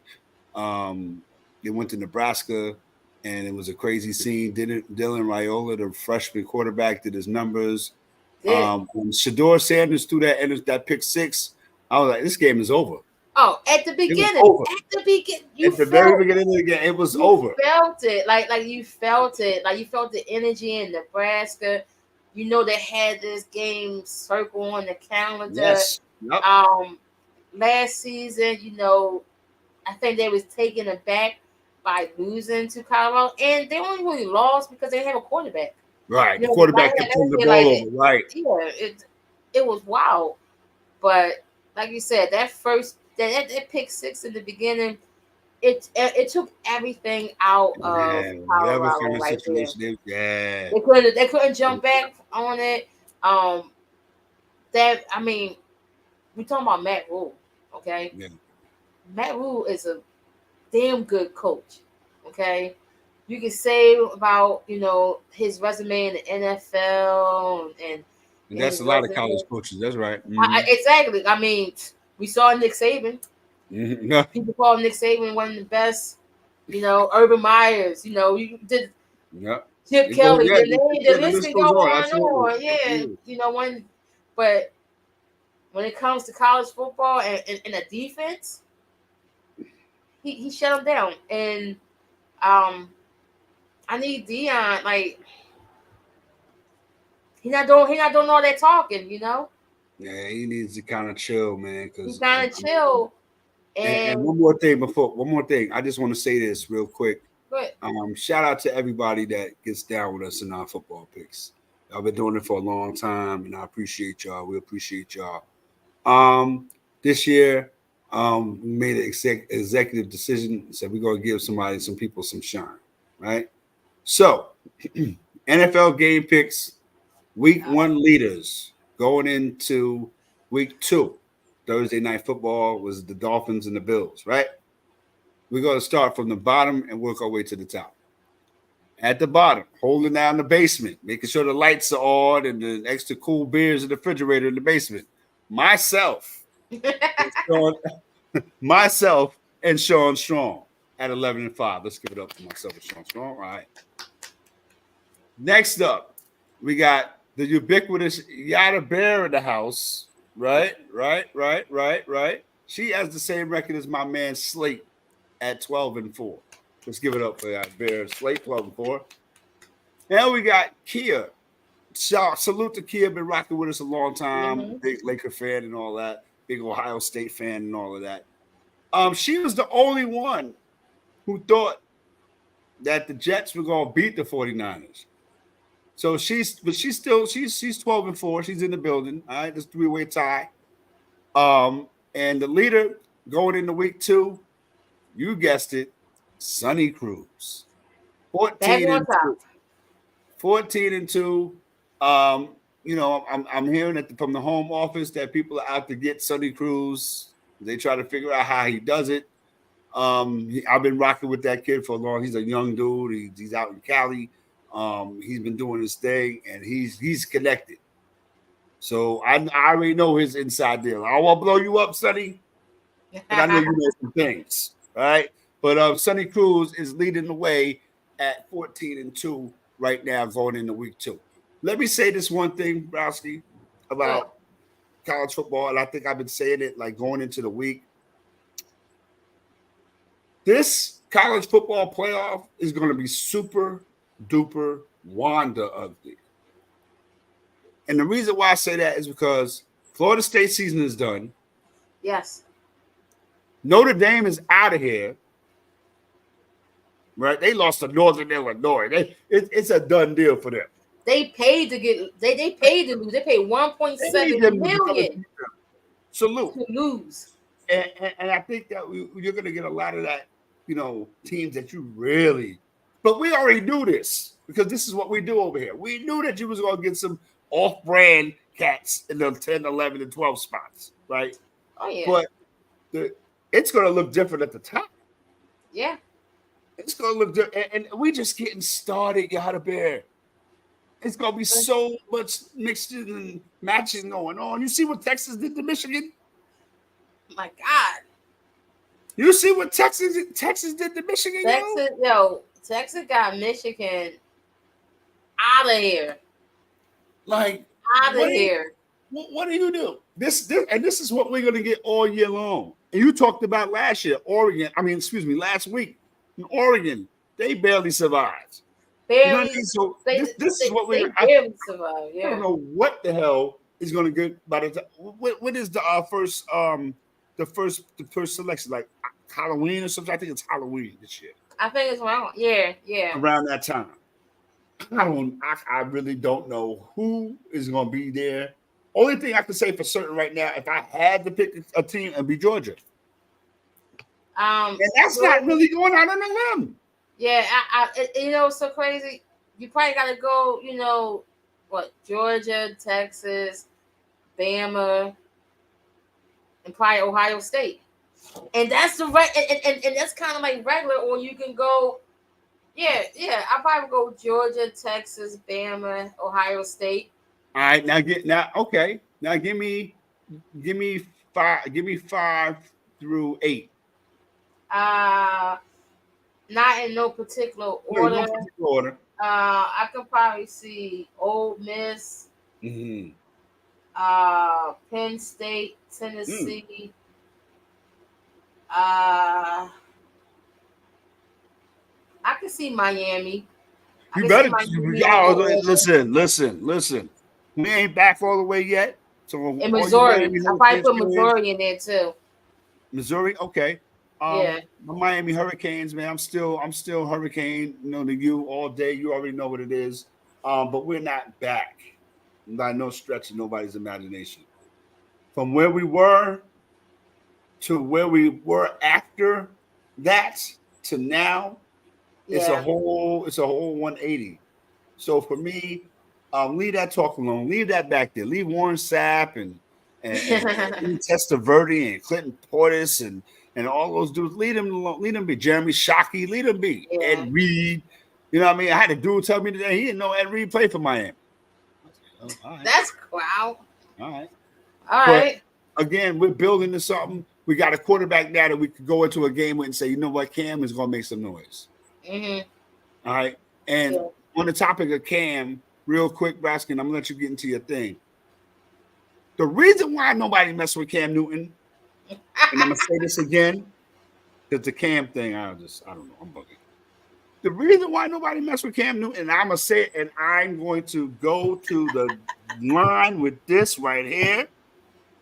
They went to Nebraska, and it was a crazy scene. Dylan Raiola, the freshman quarterback, did his numbers. When Shedeur Sanders threw that pick six, I was like, this game is over. Oh, at the beginning. At the very beginning of the game, it was over. You felt it. Like you felt it. Like you felt the energy in Nebraska. They had this game circle on the calendar. Yes. Yep. Last season, I think they was taken aback by losing to Colorado, and they only really lost because they didn't have a quarterback. Right. The quarterback kept putting the ball over. Right. Yeah, it was wild. But like you said, that pick six in the beginning, it took everything out of Colorado right there. They couldn't jump back on it. We're talking about Matt Rhule, okay? Yeah. Matt Rhule is a damn good coach, okay? You can say about, his resume in the NFL and that's a lot of college coaches. That's right. Exactly. We saw Nick Saban. Mm-hmm. People call Nick Saban one of the best. Urban Myers. You did. Yeah. Chip Kelly. The list can go on. Yeah. But when it comes to college football and a defense, he shut them down. And I need Deion. Like, he not doing all that talking. Yeah, he needs to kind of chill, man. He's kind of chill. And one more thing. I just want to say this real quick. Good. Shout out to everybody that gets down with us in our football picks. I've been doing it for a long time, and I appreciate y'all. We appreciate y'all. This year, we made an executive decision. Said we're gonna give some people some shine, right? So, NFL game picks, week 1 leaders going into week 2. Thursday night football was the Dolphins and the Bills, right? We're going to start from the bottom and work our way to the top. At the bottom, holding down the basement, making sure the lights are on and the extra cool beers in the refrigerator in the basement. Myself, and Sean, myself and Sean Strong at 11-5. Let's give it up for myself and Sean Strong. All right. Next up, we got the ubiquitous Yada Bear in the house. Right. She has the same record as my man Slate at 12-4. Let's give it up for that Bear Slate 12-4. Now we got Kia. Salute to Kia, been rocking with us a long time. Big Laker fan and all that. Big Ohio State fan and all of that. She was the only one who thought that the Jets were gonna beat the 49ers. So she's 12-4. She's in the building. All right, this 3-way tie. And the leader going into week 2, you guessed it, Sonny Cruz. 14-2. 14-2. I'm hearing from the home office that people are out to get Sonny Cruz. They try to figure out how he does it. I've been rocking with that kid for a long. He's a young dude. He's out in Cali. He's been doing his thing, and he's connected. So I already know his inside deal. I won't blow you up, Sonny, but I know you know some things, right? But Sonny Cruz is leading the way at 14-2 right now, going into week 2. Let me say this one thing, Browski, about college football, and I think I've been saying it like going into the week. This college football playoff is going to be super duper Wanda ugly. And the reason why I say that is because Florida State season is done. Yes. Notre Dame is out of here. Right? They lost to Northern Illinois. It's a done deal for them. They paid to get they paid to lose. They paid $1.7 million Salute. to lose. And I think that you're going to get a lot of that, teams that you really. But we already knew this because this is what we do over here. We knew that you was going to get some off-brand cats in the 10, 11, and 12 spots, right? Oh, yeah. But it's going to look different at the top. Yeah. It's going to look different. And we just getting started, Yada Bear. It's going to be so much mixing and matching going on. You see what Texas did to Michigan? My God. You see what Texas did to Michigan? Texas got Michigan out of here. Like out of here. What do you do? This is what we're gonna get all year long. And you talked about last week in Oregon, they barely survived. Barely. So this is what we're barely survived. Yeah. I don't know what the hell is gonna get by the time. When is the first selection? Like Halloween or something? I think it's Halloween this year. I think it's around. Yeah. Around that time. I really don't know who is going to be there. Only thing I can say for certain right now, if I had to pick a team, it'd be Georgia. And that's not really going out on a limb. Yeah, it's so crazy. You probably got to go, Georgia, Texas, Bama, and probably Ohio State. And that's and that's kind of like regular, or you can go. Yeah. I probably go Georgia, Texas, Bama, Ohio State. All right, now give me 5 through 8. Not in no particular order. I can probably see Ole Miss, Penn State, Tennessee. I can see Miami. You better listen. We ain't back all the way yet. So in Missouri, I probably put Missouri in there too. Missouri, okay. Yeah. The Miami Hurricanes, man. I'm still Hurricane, to you all day. You already know what it is. But we're not back by no stretch of nobody's imagination. From where we were to where we were after that to now, it's a whole 180. So for me, leave that talk alone. Leave that back there. Leave Warren Sapp and Testaverde and Clinton Portis and and all those dudes, lead them alone, lead them be. Jeremy Shockey, lead them be. Yeah. Ed Reed, you know what I mean? I had a dude tell me today he didn't know Ed Reed played for Miami. Oh, all right. That's wow. All right. All But right. again, we're building to something. We got a quarterback now that we could go into a game with and say, you know what, Cam is going to make some noise. Mm-hmm. All right. And Yeah. on the topic of Cam, real quick, Braskin, I'm going to let you get into your thing. The reason why nobody messed with Cam Newton, and I'm going to say this again, because the Cam thing, I don't know, I'm bugging. The reason why nobody messed with Cam Newton, and I'm going to say it, and I'm going to go to the line with this right here.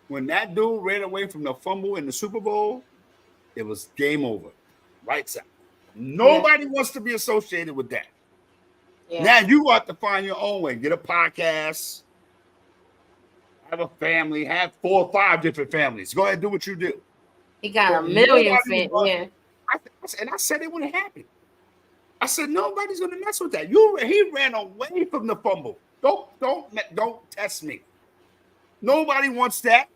When that dude ran away from the fumble in the Super Bowl, it was game over. Right side. Nobody wants to be associated with that. Yeah. Now you have to find your own way. Get a podcast, have a family, have 4 or 5 different families. Go ahead and do what you do. He got But a million nobody fans. was- Yeah. I said it wouldn't happen. I said nobody's gonna mess with that. He ran away from the fumble. Don't test me. Nobody wants that.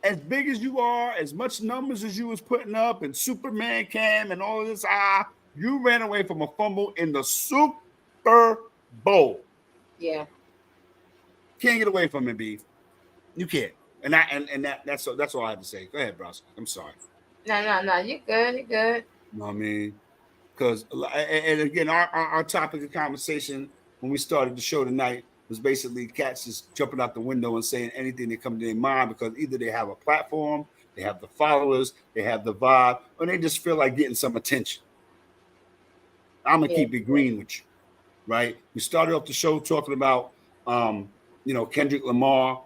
As big as you are, as much numbers as you was putting up, and Superman Cam and all of this, you ran away from a fumble in the Super Bowl. Yeah. Can't get away from it, B. You can't. And that's all I have to say. Go ahead, Bros. I'm sorry. No. You good. You good. You know what I mean? Because, and again, our topic of conversation when we started the show tonight was basically cats just jumping out the window and saying anything that comes to their mind because either they have a platform, they have the followers, they have the vibe, or they just feel like getting some attention. I'm going to keep it green with you, right? We started off the show talking about, Kendrick Lamar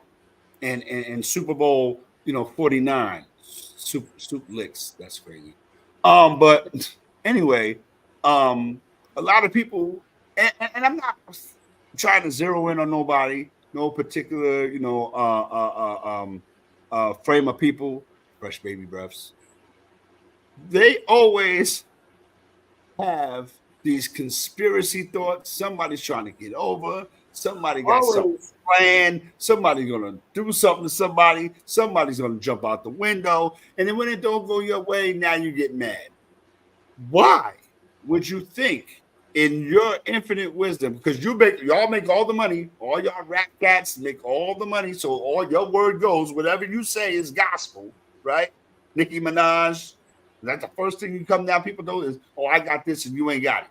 and Super Bowl, 49. Soup licks. That's crazy. But anyway, a lot of people, and I'm not trying to zero in on nobody, no particular, frame of people, fresh baby breaths. They always have these conspiracy thoughts. Somebody's trying to get over. Somebody got something planned. Somebody's gonna do something to somebody. Somebody's gonna jump out the window. And then when it don't go your way, now you get mad. Why would you think, in your infinite wisdom, because y'all make all the money, all y'all rap cats make all the money, so all your word goes, whatever you say is gospel, right? Nicki Minaj, that's the first thing you come down, people know is, oh, I got this and you ain't got it.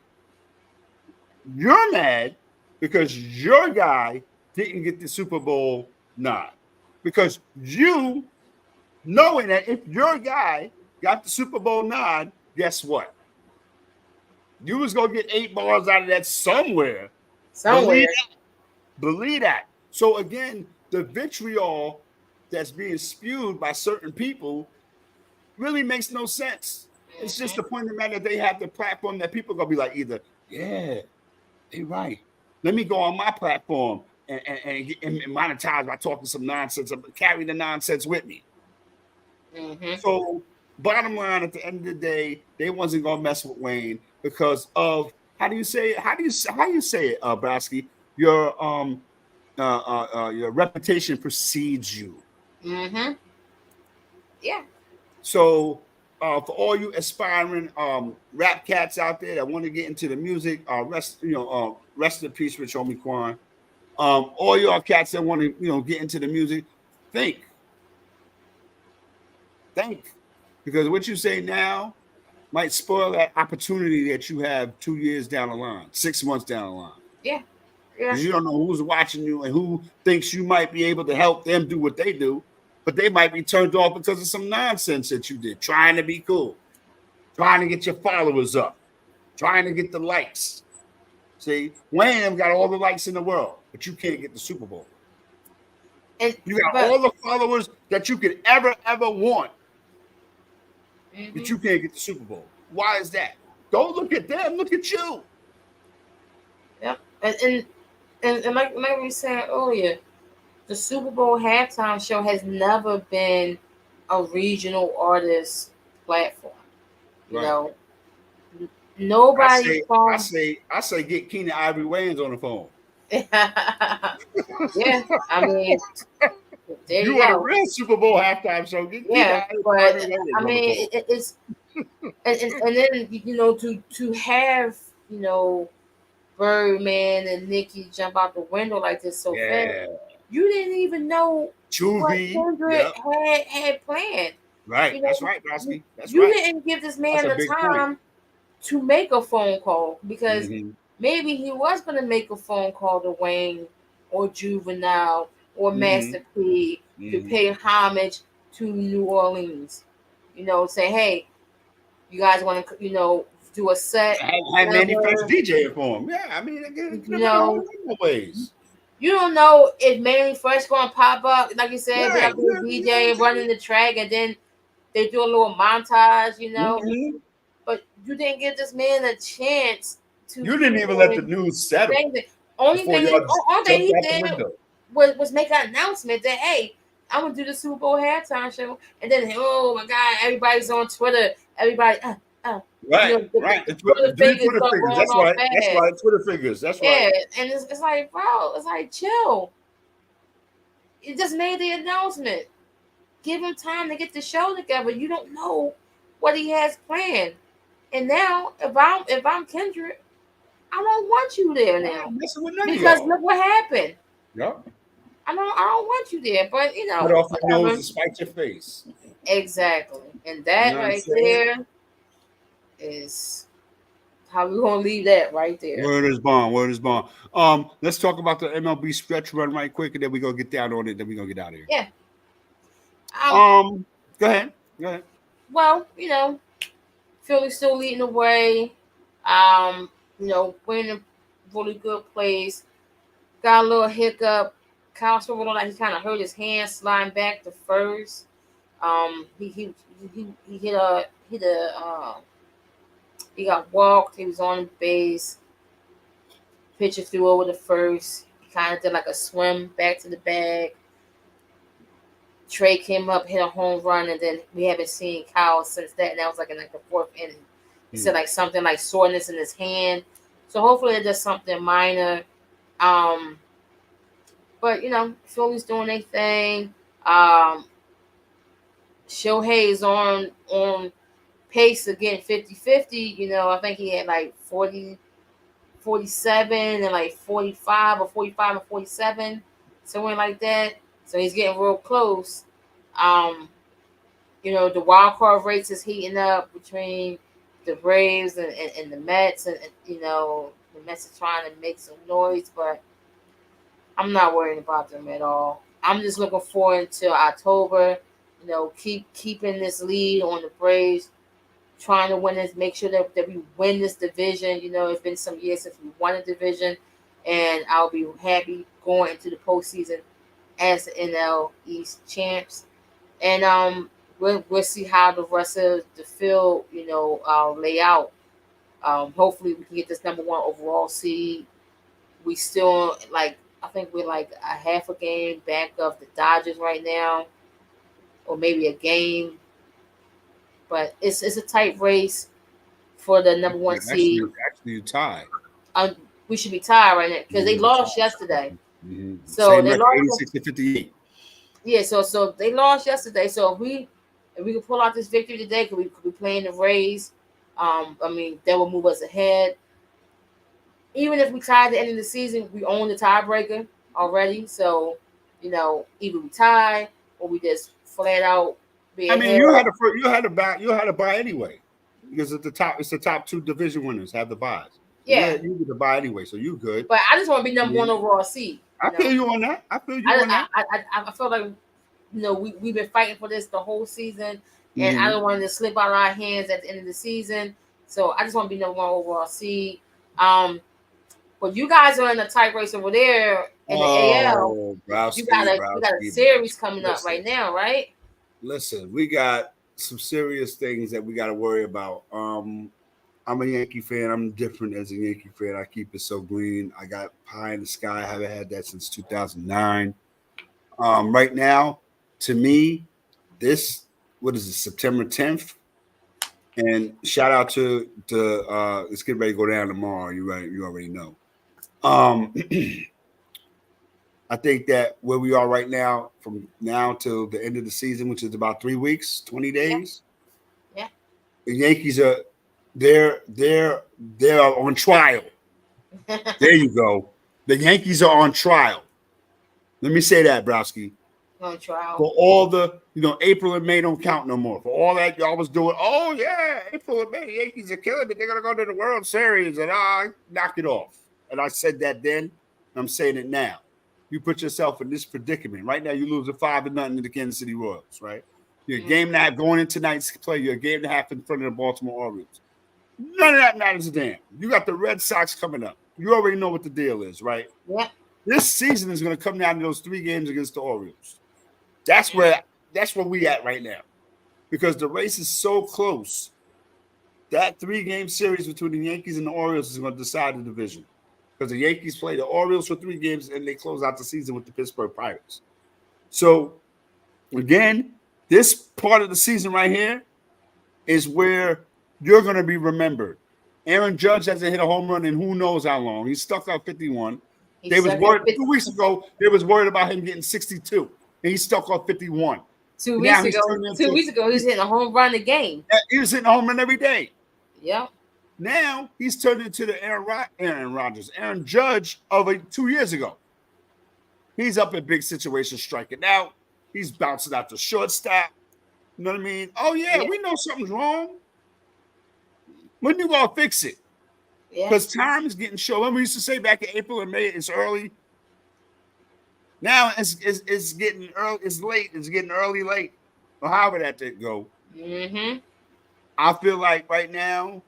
You're mad because your guy didn't get the Super Bowl nod. Because you, knowing that if your guy got the Super Bowl nod, guess what? You was going to get 8 bars out of that somewhere. Believe that. So again, the vitriol that's being spewed by certain people really makes no sense. It's just the point of the matter that they have the platform that people are going to be like either, yeah, they right. Let me go on my platform and monetize by talking some nonsense, carry the nonsense with me. Mm-hmm. So bottom line, at the end of the day, they wasn't gonna mess with Wayne because of how do you say it, Brasky? Your reputation precedes you. Mm-hmm. Yeah. So for all you aspiring rap cats out there that want to get into the music, rest in peace, Rich Homie Quan. All y'all cats that want to get into the music, think. Because what you say now might spoil that opportunity that you have 2 years down the line, 6 months down the line. Yeah. Because you don't know who's watching you and who thinks you might be able to help them do what they do, but they might be turned off because of some nonsense that you did, trying to be cool, trying to get your followers up, trying to get the likes. See, Wayne got all the likes in the world, but you can't get the Super Bowl. And you got all the followers that you could ever want, but you can't get the Super Bowl. Why is that? Don't look at them. Look at you. Yep. And like we were saying earlier, the Super Bowl halftime show has never been a regional artist platform. You know, nobody. I say get Keenan Ivory Wayans on the phone. Yeah, I mean, There You you want a go. real Super Bowl halftime show? Get Yeah, out of but here, I mean, it's and then to have Birdman and Nikki jump out the window like this so fast. yeah, You didn't even know what Juvie. Kendrick Yep, had planned. right. You That's know, right, Drosky. That's you right. didn't give this That's man a the big point. time to make a phone call because Mm-hmm. maybe he was going to make a phone call to Wayne or Juvenile or Mm-hmm. Master P to Mm-hmm. pay homage to New Orleans. Say, hey, you guys want to, do a set, Had Manny Fresh whatever. DJ for him. Yeah, I mean, again, it could You have went a whole know, number of ways. you don't know if Manny Fresh going to pop up, like you said, be Right. out there DJ running the track, and then they do a little montage, Mm-hmm. But you didn't give this man a chance to You didn't even let the even news settle say that. Only before thing, y'all only thing jumped he out the did window. was make an announcement that, hey, I'm gonna do the Super Bowl halftime show, and then oh my God, everybody's on Twitter. Everybody, Right, the right. Twitter Three fingers Twitter start figures. going That's off right. That's fast. right. Twitter figures. That's Yeah, right. and it's like, bro, it's like chill. You just made the announcement. Give him time to get the show together. You don't know what he has planned. And now, if I'm Kendrick, I don't want you there I'm now not messing with none of because y'all. look what happened. Yep. I don't want you there, but Cut off your nose whatever. to spite your face. Exactly, and You that know what I'm right saying? there is how we gonna leave that right there. Word is bond. Word is bond. Let's talk about the MLB stretch run right quick, and then we're gonna get down on it. Then we're gonna get out of here. Yeah. Go ahead. Go ahead. Well, Philly's still leading the way. We're in a really good place. Got a little hiccup. Kyle Schwarber looked like he kind of hurt his hand sliding back to first. He he got walked. He was on base. Pitcher threw over the first. He kind of did like a swim back to the bag. Trey came up, hit a home run, and then we haven't seen Kyle since that. And that was like in the fourth inning. He said like something like soreness in his hand. So hopefully it's just something minor. But Philly's doing their thing. Shohei is on pace of getting 50-50. I think he had like 40, 47 and like 45 or 45 and 47, somewhere like that. So he's getting real close. The wild card race is heating up between the Braves and the Mets, and the Mets are trying to make some noise, but I'm not worried about them at all. I'm just looking forward to October. Keeping this lead on the Braves, trying to win this, make sure that we win this division. It's been some years since we won a division, and I'll be happy going into the postseason as the NL East champs. And we'll see how the rest of the field, lay out. Hopefully we can get this number one overall seed. We still I think we're like a half a game back of the Dodgers right now, or maybe a game. But it's a tight race for the number one seed. Actually, you tied. We should be tied right now because they lost yesterday. Mm-hmm. So same they record, lost 86 to 58. Yeah, so they lost yesterday. So if we can pull out this victory today, could we play in the Rays? That will move us ahead. Even if we tie at the end of the season, we own the tiebreaker already. So, either we tie or we just flat out be ahead. You had to buy anyway, because it's the top two division winners have the buys. Yeah, you get the buy anyway, so you good. But I just want to be number one overall seed. I feel you on that. I feel feel like we've been fighting for this the whole season, and I don't want it to slip out of our hands at the end of the season. So I just want to be number one overall seed. But you guys are in a tight race over there in the AL. You got a series coming up right now, right? Listen, we got some serious things that we got to worry about. I'm a Yankee fan. I'm different as a Yankee fan. I keep it so green. I got pie in the sky. I haven't had that since 2009. Right now, to me, what is it, September 10th? And shout out to it's getting ready to go down tomorrow. You already know. I think that where we are right now, from now till the end of the season, which is about 3 weeks, 20 Yeah. days, Yeah. the Yankees are they're on trial. There you go. The Yankees are on trial. Let me say that, Browski. On trial. For all the, April and May don't count no more. For all that y'all was doing, oh yeah, April and May, Yankees are killing it. They're gonna go to the World Series, and I knock it off. And I said that then, and I'm saying it now. You put yourself in this predicament. Right now, you lose a 5-0 to the Kansas City Royals, right? You're a game and a half going into tonight's play. You're a game and a half in front of the Baltimore Orioles. None of that matters a damn. You got the Red Sox coming up. You already know what the deal is, right? Yeah. This season is going to come down to those 3 games against the Orioles. That's where we at right now, because the race is so close. That 3-game series between the Yankees and the Orioles is going to decide the division, because the Yankees play the Orioles for 3 games and they close out the season with the Pittsburgh Pirates. So again, this part of the season right here is where you're going to be remembered. Aaron Judge hasn't hit a home run in who knows how long. He's stuck out 51. They was worried 2 weeks ago. They was worried about him getting 62, and he's stuck off 51. 2 weeks ago, he was hitting a home run a game. He was hitting a home run every day. Yeah. Now he's turned into the Aaron Judge of 2 years ago. He's up in big situations, striking out. He's bouncing out the shortstop. You know what I mean? Oh yeah, we know something's wrong. When you gonna fix it? Because time is getting short. When we used to say back in April and May, it's early. Now it's getting early. It's late. It's getting early, late, or however that did go. Mm-hmm. I feel like right now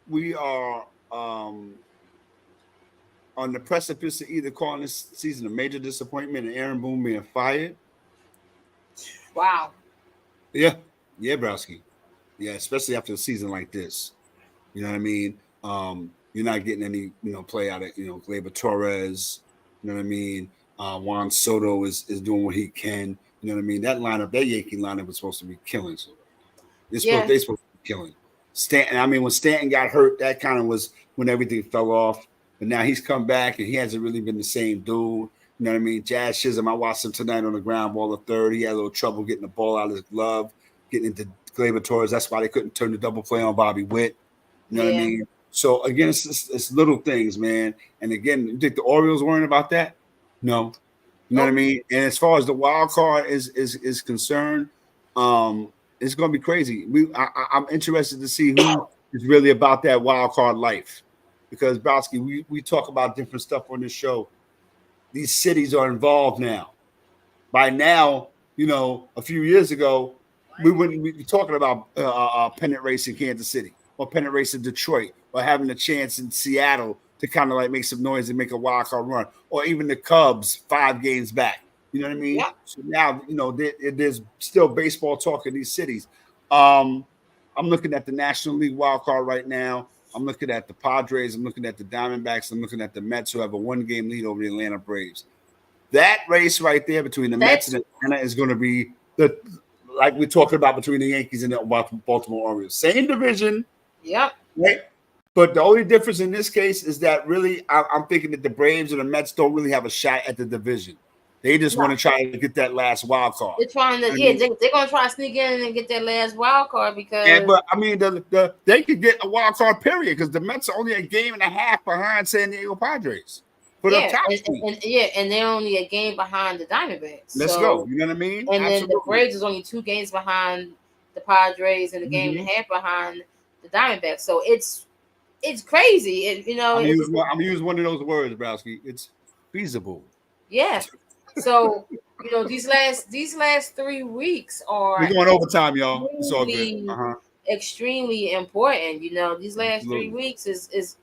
we are on the precipice of either calling this season a major disappointment and Aaron Boone being fired. Wow. Yeah, Browski. Yeah, especially after a season like this. You know what I mean? You're not getting any, play out of, Gleyber Torres. You know what I mean? Juan Soto is doing what he can. You know what I mean? That lineup, that Yankee lineup was supposed to be killing. So they're supposed to be killing. Stanton, when Stanton got hurt, that kind of was when everything fell off. But now he's come back and he hasn't really been the same dude. You know what I mean? Jazz Chisholm, I watched him tonight on the ground ball of third. He had a little trouble getting the ball out of his glove, getting into Gleyber Torres. That's why they couldn't turn the double play on Bobby Witt. You know what I mean? So again, it's little things, man. And again, you think the Orioles worrying about that? No. You know what I mean? And as far as the wild card is concerned, it's going to be crazy. I'm interested to see who is really about that wild card life, because Browski, we talk about different stuff on this show. These cities are involved now. By now, a few years ago, we wouldn't be talking about pennant race in Kansas City or pennant race in Detroit or having a chance in Seattle to kind of like make some noise and make a wild card run, or even the Cubs 5 games back. You know what I mean? Yeah. So now, there's still baseball talk in these cities. I'm looking at the National League wild card right now. I'm looking at the Padres. I'm looking at the Diamondbacks. I'm looking at the Mets, who have a 1-game lead over the Atlanta Braves. That race right there between the Mets and Atlanta is going to be like we're talking about between the Yankees and the Baltimore Orioles. Same division. Yep. Right? But the only difference in this case is that really I'm thinking that the Braves and the Mets don't really have a shot at the division. They just want to try to get that last wild card. They're trying to, they're going to try to sneak in and get that last wild card because. Yeah, but I mean, they could get a wild card period because the Mets are only a game and a half behind San Diego Padres. For the top and they're only a game behind the Diamondbacks. Let's go. You know what I mean? And then the Braves is only 2 games behind the Padres and a game and a half behind the Diamondbacks. So it's crazy. I'm using one of those words, Browski. It's feasible. Yeah. So these last 3 weeks are we're going overtime, y'all. It's all good. Extremely important. These last 3 weeks is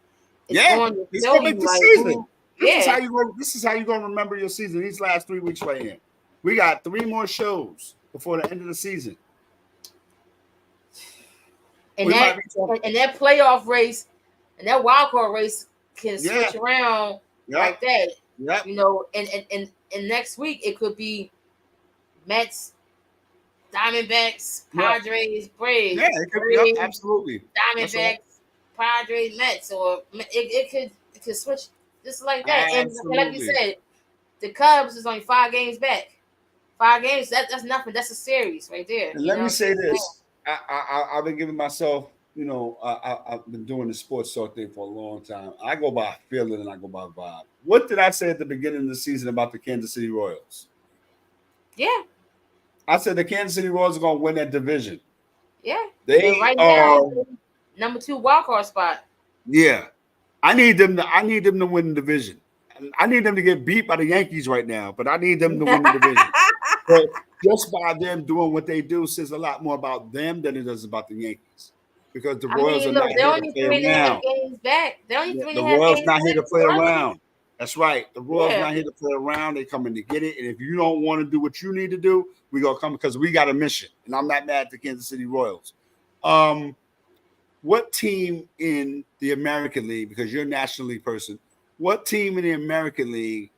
going to tell you like season. This is how you're gonna remember your season. These last 3 weeks right here. We got 3 more shows before the end of the season. And that playoff race and that wild card race can switch around like that. Yep. And next week it could be Mets, Diamondbacks, Padres, Braves. Yeah, it could be absolutely. Diamondbacks, Padres, Mets, or it could switch just like that. And like you said, the Cubs is only 5 games back. 5 games. That's nothing. That's a series right there. And let me say this: I've been giving myself, I've been doing the sports talk thing for a long time. I go by feeling and I go by vibe. What did I say at the beginning of the season about the Kansas City Royals? Yeah. I said the Kansas City Royals are going to win that division. Yeah. They right are now, number 2 wildcard spot. Yeah, I need them to win the division. I need them to get beat by the Yankees right now, but I need them to win the division. But just by them doing what they do says a lot more about them than it does about the Yankees, because the Royals are not they're here only to play 3.5 around. games back. They're only 3.5 The Royals games not here to back. play around. That's right. The Royals Yeah. not here to play around. They coming to get it. And if you don't want to do what you need to do, we gonna come because we got a mission. And I'm not mad at the Kansas City Royals. What team in the American League, because you're a National League person, what team in the American League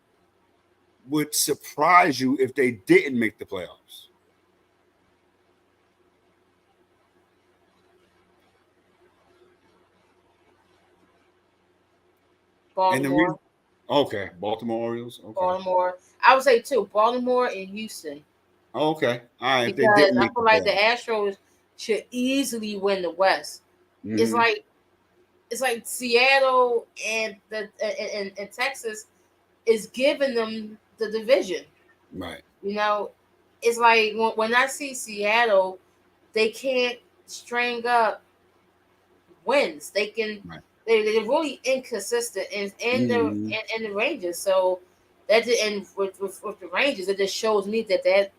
would surprise you if they didn't make the playoffs? Baltimore. Okay, Baltimore Orioles. Okay. Baltimore. I would say 2, Baltimore and Houston. Okay. All right. Because I feel like the Astros should easily win the West. Mm-hmm. It's like Seattle and and Texas is giving them the division. Right. It's like when I see Seattle, they can't string up wins. They can. Right. They're really inconsistent in the Rangers. So that and with the Rangers, it just shows me that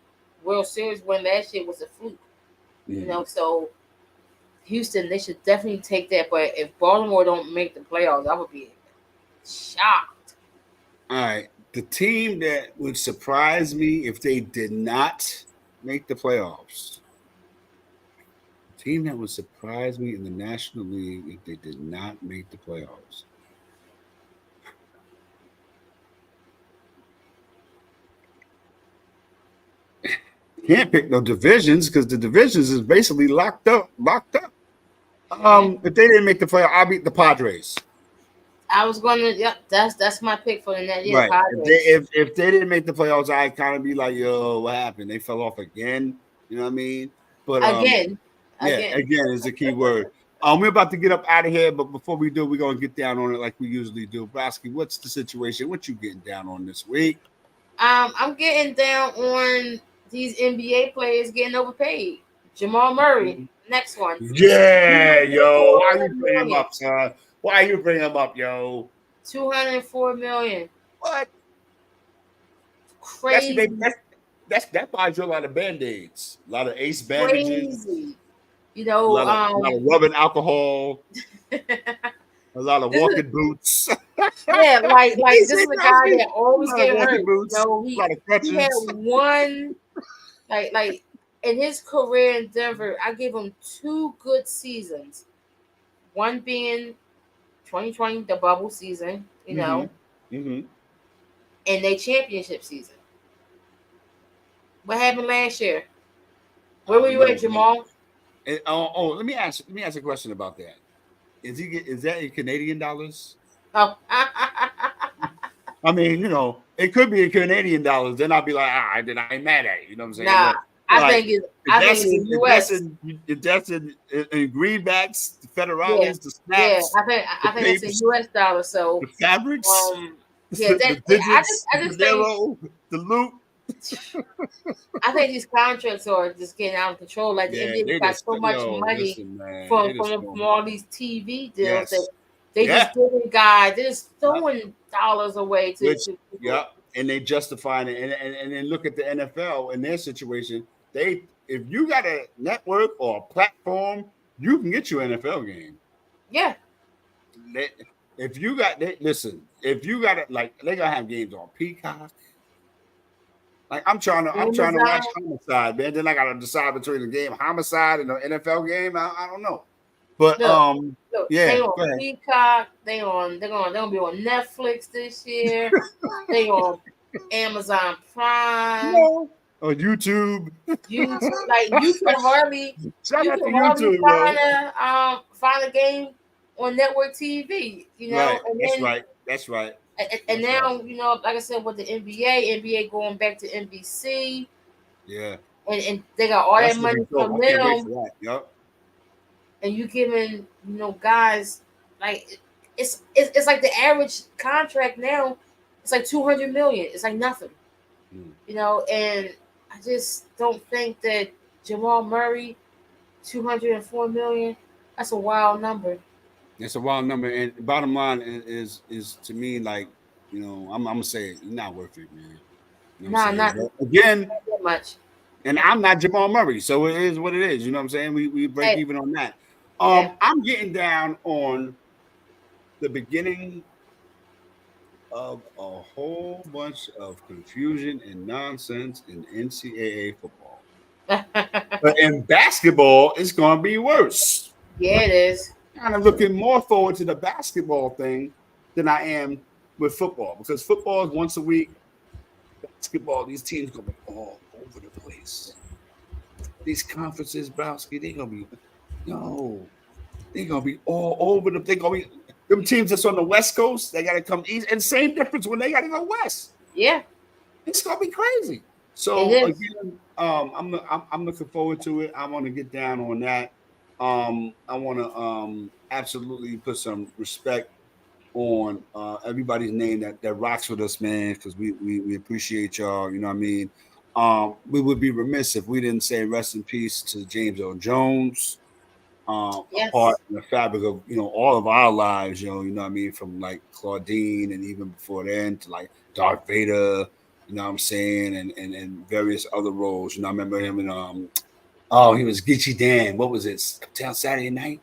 World Series win last year was a fluke. Mm-hmm. So Houston, they should definitely take that. But if Baltimore don't make the playoffs, I would be shocked. All right. The team that would surprise me if they did not make the playoffs. The team that would surprise me in the National League if they did not make the playoffs. Can't pick no divisions because the divisions is basically locked up. If they didn't make the playoffs, I'll beat the Padres. I was gonna, that's my pick for the next year. Right. If they didn't make the playoffs, I'd kind of be like, yo, what happened? They fell off again. You know what I mean? But again is the key word. We're about to get up out of here, but before we do, we're gonna get down on it like we usually do. Brosky, what's the situation? What you getting down on this week? I'm getting down on these NBA players getting overpaid. Jamal Murray, next one. Yeah, yo. Why you bring him up, son? Why you bring him up, yo? $204 million. What? Crazy. That buys you a lot of Band-Aids, a lot of Ace bandages. Crazy. A lot of rubbing alcohol. A lot of walking boots. Yeah, like this is a guy that always get hurt. Boots, a lot of crutches. He had one, like in his career in Denver, I gave him 2 good seasons. One being 2020, the bubble season, and their championship season. What happened last year? Where were you at, Jamal? Let me ask a question about that. Is that in Canadian dollars? Oh. I mean, it could be in Canadian dollars. Then I'll be like, then I ain't mad at it. You know what I'm saying? Nah, I think it's in US. If that's in greenbacks, the federales, the snaps. Yeah, I think it's in US dollars. So the fabrics. The digits, I just think the loop. I think these contracts are just getting out of control. Like the NBA got so much money from all these TV deals that they just giving guys, they're just throwing dollars away to people. And they justify it. And then look at the NFL and their situation. If you got a network or a platform, you can get your NFL game. Yeah. If you got it, like they gotta have games on Peacock. Like I'm trying to watch Homicide, man. Then I gotta decide between the game Homicide and the NFL game. I don't know, but they on Peacock. They're gonna be on Netflix this year. They on Amazon Prime. On YouTube. Like you can hardly find a game on network TV. Right. That's right. And now, you know, like I said, with the NBA going back to NBC, Yeah. and they got all That's that gonna money be dope. from I can't wait them, for that. Yup. and you giving, you know, guys like it's like the average contract now. It's like 200 million. It's like nothing, you know. And I just don't think that Jamal Murray, 204 million. That's a wild number. It's a wild number, and bottom line is to me like, you know, I'm gonna say it's not worth it, man. You know what Nah, I'm saying? not But again, that much. and I'm not Jamal Murray, so it is what it is. You know what I'm saying? We break Hey, even on that. yeah. I'm getting down on the beginning of a whole bunch of confusion and nonsense in NCAA football. But in basketball, it's gonna be worse. Yeah, it is. Kind of looking more forward to the basketball thing than I am with football, because football is once a week. Basketball, these teams gonna be all over the place. These conferences, Browski, they gonna be no, they gonna be all over the. They gonna be them teams that's on the West Coast. They gotta come east, and same difference when they gotta go west. Yeah, It's gonna be crazy. it So is. again, I'm looking forward to it. I want to get down on that. I want to absolutely put some respect on everybody's name that rocks with us, man, because we appreciate y'all. You know what I mean? We would be remiss if we didn't say rest in peace to James Earl Jones, a part Yes. in the fabric of, you know, all of our lives. You know what I mean? From like Claudine and even before then to like Darth Vader. You know what I'm saying? And various other roles. You know, I remember him in oh, he was Geechee Dan. What was it? Uptown Saturday Night?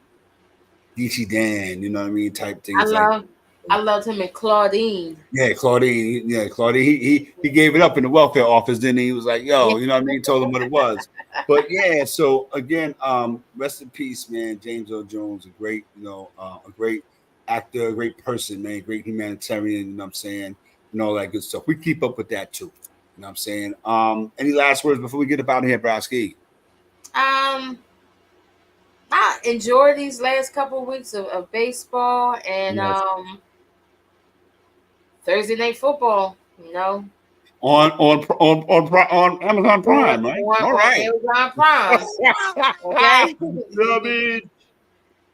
Geechee Dan, you know what I mean? Type I things like love I loved him and Claudine. yeah, Claudine. Yeah, Claudine. He gave it up in the welfare office. Then he was like, Yeah. "Yo," you know what I mean? He told him what it was. But yeah, so again, rest in peace, man. James Earl Jones, a great, you know, a great actor, a great person, man, great humanitarian. You know what I'm saying? And all that good stuff. We keep up with that too. You know what I'm saying? Any last words before we get up out of here, Browski? Um, I enjoy these last couple of weeks of baseball and Yes. Thursday night football. You know, On Amazon on Prime, right? on, All on right. Amazon Prime. Okay, You know what I mean?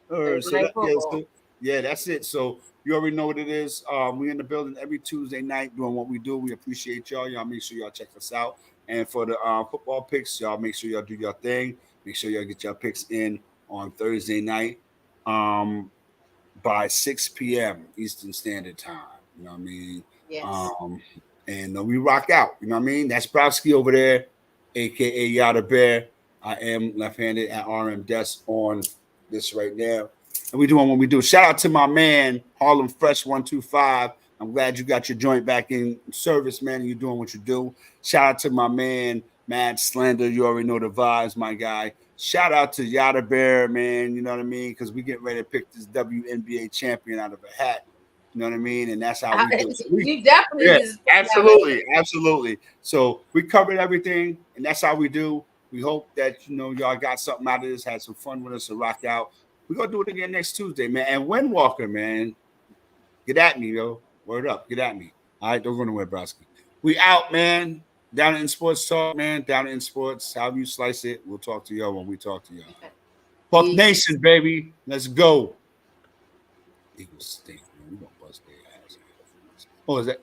Thursday So night that football. yeah, that's it. So you already know what it is. We in the building every Tuesday night doing what we do. We appreciate y'all. Y'all make sure y'all check us out. And for the football picks, y'all make sure y'all do your thing. Make sure y'all get your picks in on Thursday night by 6 p.m. Eastern Standard Time. You know what I mean? Yes. Um, and we rock out. You know what I mean? That's Browski over there, aka Yada Bear. I am left-handed at RM Desk on this right now. And we doing what we do. Shout out to my man, Harlem Fresh 125. I'm glad you got your joint back in service, man. And you're doing what you do. Shout out to my man, Mad Slender. You already know the vibes, my guy. Shout out to Yada Bear, man. You know what I mean? Because we get ready to pick this WNBA champion out of a hat. You know what I mean? And that's how we do it. You definitely Yeah, just absolutely, absolutely. So we covered everything, and that's how we do. We hope that you know y'all got something out of this, had some fun with us, and rock out. We're gonna do it again next Tuesday, man. And Windwalker, man, get at me, yo. Word up, get at me. All right, don't go nowhere, Broski. We out, man. Down in sports talk, man. Down in sports, however you slice it. We'll talk to y'all when we talk to y'all. Buck Peace. Nation, baby. Let's go. Eagles stink, man. We gonna bust their ass. Oh, is that?